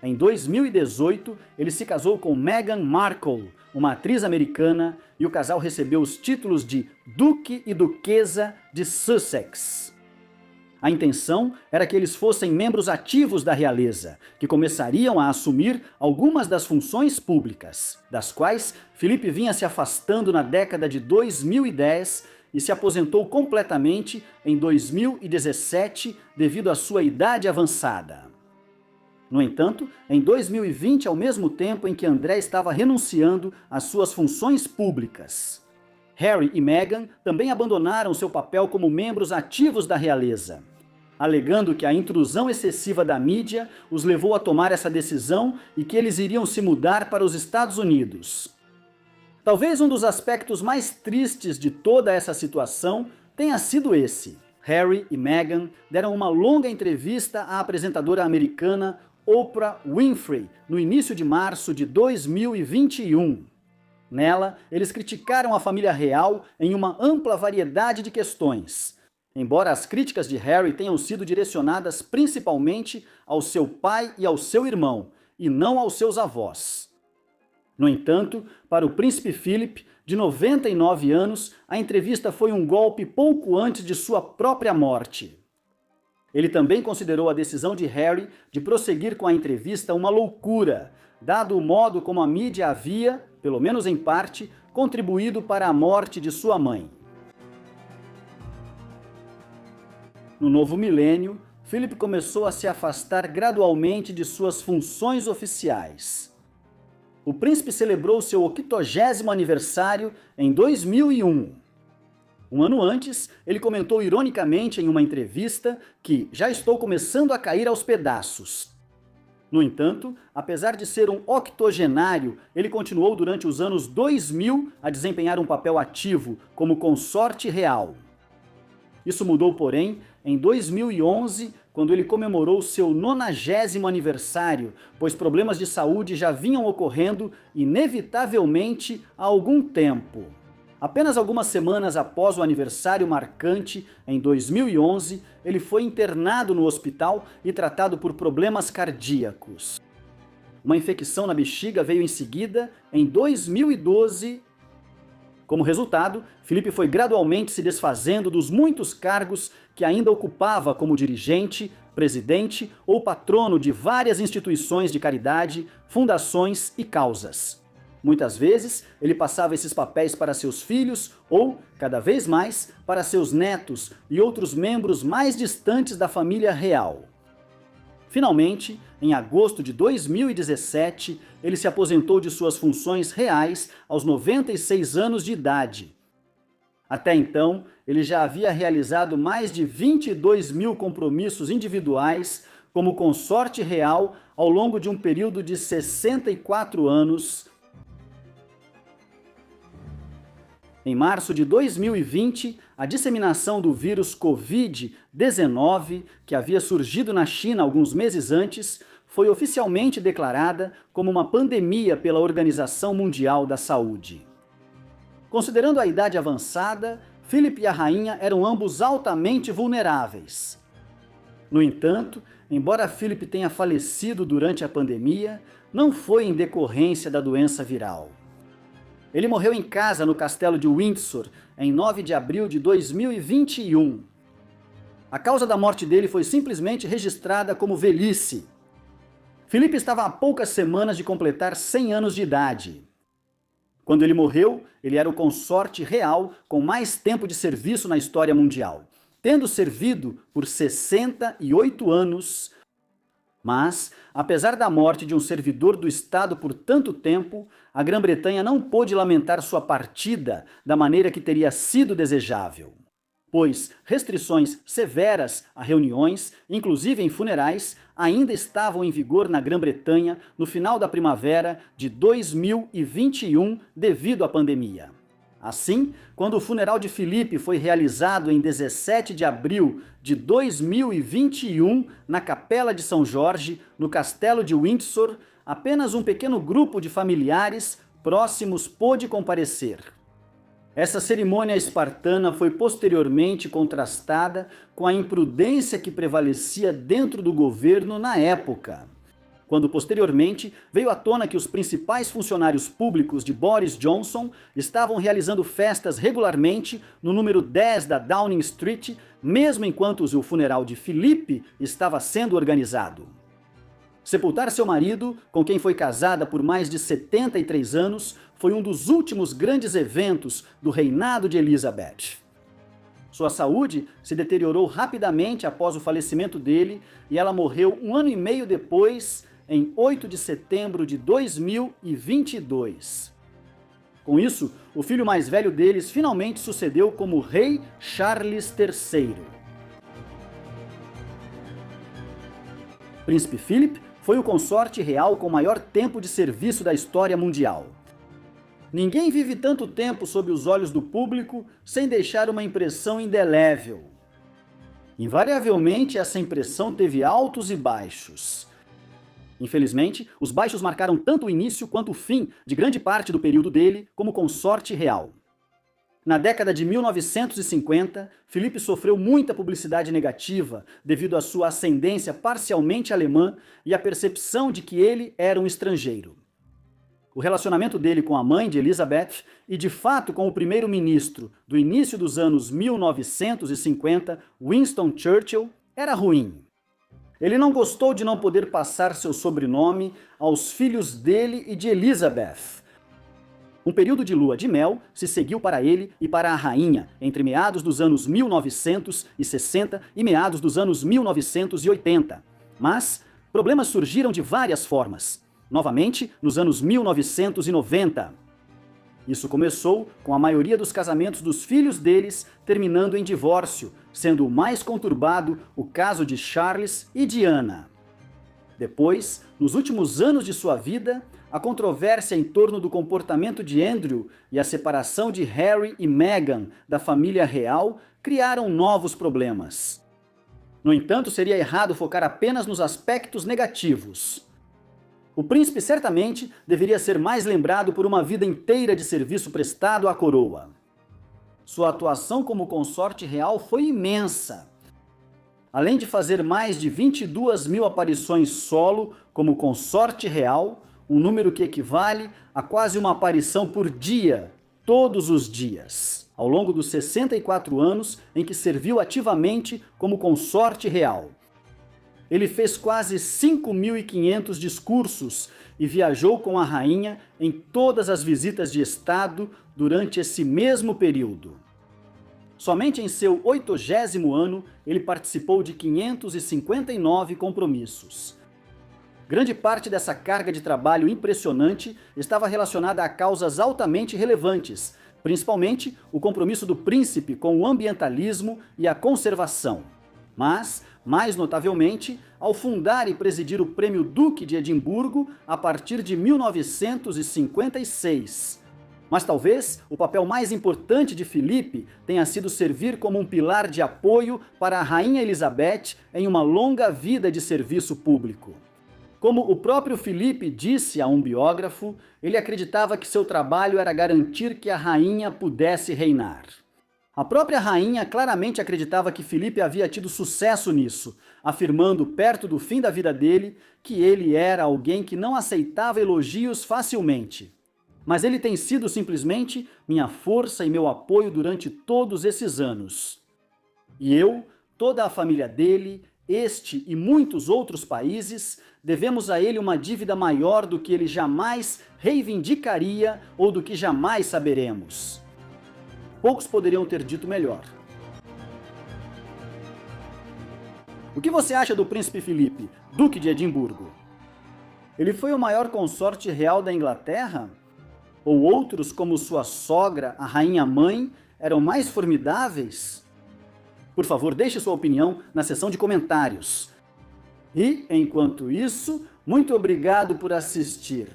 Em 2018, ele se casou com Meghan Markle, uma atriz americana, e o casal recebeu os títulos de Duque e Duquesa de Sussex. A intenção era que eles fossem membros ativos da realeza, que começariam a assumir algumas das funções públicas, das quais Felipe vinha se afastando na década de 2010 e se aposentou completamente em 2017 devido à sua idade avançada. No entanto, em 2020, ao mesmo tempo em que André estava renunciando às suas funções públicas, Harry e Meghan também abandonaram seu papel como membros ativos da realeza, alegando que a intrusão excessiva da mídia os levou a tomar essa decisão e que eles iriam se mudar para os Estados Unidos. Talvez um dos aspectos mais tristes de toda essa situação tenha sido esse. Harry e Meghan deram uma longa entrevista à apresentadora americana Oprah Winfrey no início de março de 2021. Nela, eles criticaram a família real em uma ampla variedade de questões, embora as críticas de Harry tenham sido direcionadas principalmente ao seu pai e ao seu irmão, e não aos seus avós. No entanto, para o príncipe Philip, de 99 anos, a entrevista foi um golpe pouco antes de sua própria morte. Ele também considerou a decisão de Harry de prosseguir com a entrevista uma loucura, dado o modo como a mídia havia, pelo menos em parte, contribuído para a morte de sua mãe. No novo milênio, Philip começou a se afastar gradualmente de suas funções oficiais. O príncipe celebrou seu 80º aniversário em 2001. Um ano antes, ele comentou ironicamente em uma entrevista que já estou começando a cair aos pedaços. No entanto, apesar de ser um octogenário, ele continuou durante os anos 2000 a desempenhar um papel ativo como consorte real. Isso mudou, porém, em 2011, quando ele comemorou seu 90º aniversário, pois problemas de saúde já vinham ocorrendo inevitavelmente há algum tempo. Apenas algumas semanas após o aniversário marcante, em 2011, ele foi internado no hospital e tratado por problemas cardíacos. Uma infecção na bexiga veio em seguida, em 2012. Como resultado, Felipe foi gradualmente se desfazendo dos muitos cargos que ainda ocupava como dirigente, presidente ou patrono de várias instituições de caridade, fundações e causas. Muitas vezes, ele passava esses papéis para seus filhos ou, cada vez mais, para seus netos e outros membros mais distantes da família real. Finalmente, em agosto de 2017, ele se aposentou de suas funções reais aos 96 anos de idade. Até então, ele já havia realizado mais de 22 mil compromissos individuais como consorte real ao longo de um período de 64 anos. Em março de 2020, a disseminação do vírus Covid-19, que havia surgido na China alguns meses antes, foi oficialmente declarada como uma pandemia pela Organização Mundial da Saúde. Considerando a idade avançada, Philip e a rainha eram ambos altamente vulneráveis. No entanto, embora Philip tenha falecido durante a pandemia, não foi em decorrência da doença viral. Ele morreu em casa no castelo de Windsor, em 9 de abril de 2021. A causa da morte dele foi simplesmente registrada como velhice. Felipe estava há poucas semanas de completar 100 anos de idade. Quando ele morreu, ele era o consorte real com mais tempo de serviço na história mundial, tendo servido por 68 anos. Mas, apesar da morte de um servidor do Estado por tanto tempo, a Grã-Bretanha não pôde lamentar sua partida da maneira que teria sido desejável, pois restrições severas a reuniões, inclusive em funerais, ainda estavam em vigor na Grã-Bretanha no final da primavera de 2021 devido à pandemia. Assim, quando o funeral de Felipe foi realizado em 17 de abril de 2021 na Capela de São Jorge, no Castelo de Windsor, apenas um pequeno grupo de familiares próximos pôde comparecer. Essa cerimônia espartana foi posteriormente contrastada com a imprudência que prevalecia dentro do governo na época, quando posteriormente veio à tona que os principais funcionários públicos de Boris Johnson estavam realizando festas regularmente no número 10 da Downing Street, mesmo enquanto o funeral de Felipe estava sendo organizado. Sepultar seu marido, com quem foi casada por mais de 73 anos, foi um dos últimos grandes eventos do reinado de Elizabeth. Sua saúde se deteriorou rapidamente após o falecimento dele e ela morreu 1 ano e meio depois, em 8 de setembro de 2022. Com isso, o filho mais velho deles finalmente sucedeu como rei Charles III. Príncipe Philip foi o consorte real com maior tempo de serviço da história mundial. Ninguém vive tanto tempo sob os olhos do público sem deixar uma impressão indelével. Invariavelmente, essa impressão teve altos e baixos. Infelizmente, os baixos marcaram tanto o início quanto o fim de grande parte do período dele como consorte real. Na década de 1950, Felipe sofreu muita publicidade negativa devido à sua ascendência parcialmente alemã e à percepção de que ele era um estrangeiro. O relacionamento dele com a mãe de Elizabeth e, de fato, com o primeiro-ministro do início dos anos 1950, Winston Churchill, era ruim. Ele não gostou de não poder passar seu sobrenome aos filhos dele e de Elizabeth. Um período de lua de mel se seguiu para ele e para a rainha, entre meados dos anos 1960 e meados dos anos 1980. Mas problemas surgiram de várias formas. Novamente, nos anos 1990. Isso começou com a maioria dos casamentos dos filhos deles terminando em divórcio, sendo o mais conturbado o caso de Charles e Diana. Depois, nos últimos anos de sua vida, a controvérsia em torno do comportamento de Andrew e a separação de Harry e Meghan da família real criaram novos problemas. No entanto, seria errado focar apenas nos aspectos negativos. O príncipe certamente deveria ser mais lembrado por uma vida inteira de serviço prestado à coroa. Sua atuação como consorte real foi imensa. Além de fazer mais de 22 mil aparições solo como consorte real, um número que equivale a quase uma aparição por dia, todos os dias, ao longo dos 64 anos em que serviu ativamente como consorte real. Ele fez quase 5.500 discursos e viajou com a rainha em todas as visitas de Estado durante esse mesmo período. Somente em seu 80º ano, ele participou de 559 compromissos. Grande parte dessa carga de trabalho impressionante estava relacionada a causas altamente relevantes, principalmente o compromisso do príncipe com o ambientalismo e a conservação. Mas, mais notavelmente, ao fundar e presidir o Prêmio Duque de Edimburgo a partir de 1956. Mas talvez o papel mais importante de Filipe tenha sido servir como um pilar de apoio para a Rainha Elizabeth em uma longa vida de serviço público. Como o próprio Filipe disse a um biógrafo, ele acreditava que seu trabalho era garantir que a rainha pudesse reinar. A própria rainha claramente acreditava que Filipe havia tido sucesso nisso, afirmando perto do fim da vida dele que ele era alguém que não aceitava elogios facilmente. Mas ele tem sido simplesmente minha força e meu apoio durante todos esses anos. E eu, toda a família dele, este e muitos outros países, devemos a ele uma dívida maior do que ele jamais reivindicaria ou do que jamais saberemos. Poucos poderiam ter dito melhor. O que você acha do príncipe Filipe, Duque de Edimburgo? Ele foi o maior consorte real da Inglaterra? Ou outros, como sua sogra, a rainha mãe, eram mais formidáveis? Por favor, deixe sua opinião na seção de comentários. E, enquanto isso, muito obrigado por assistir.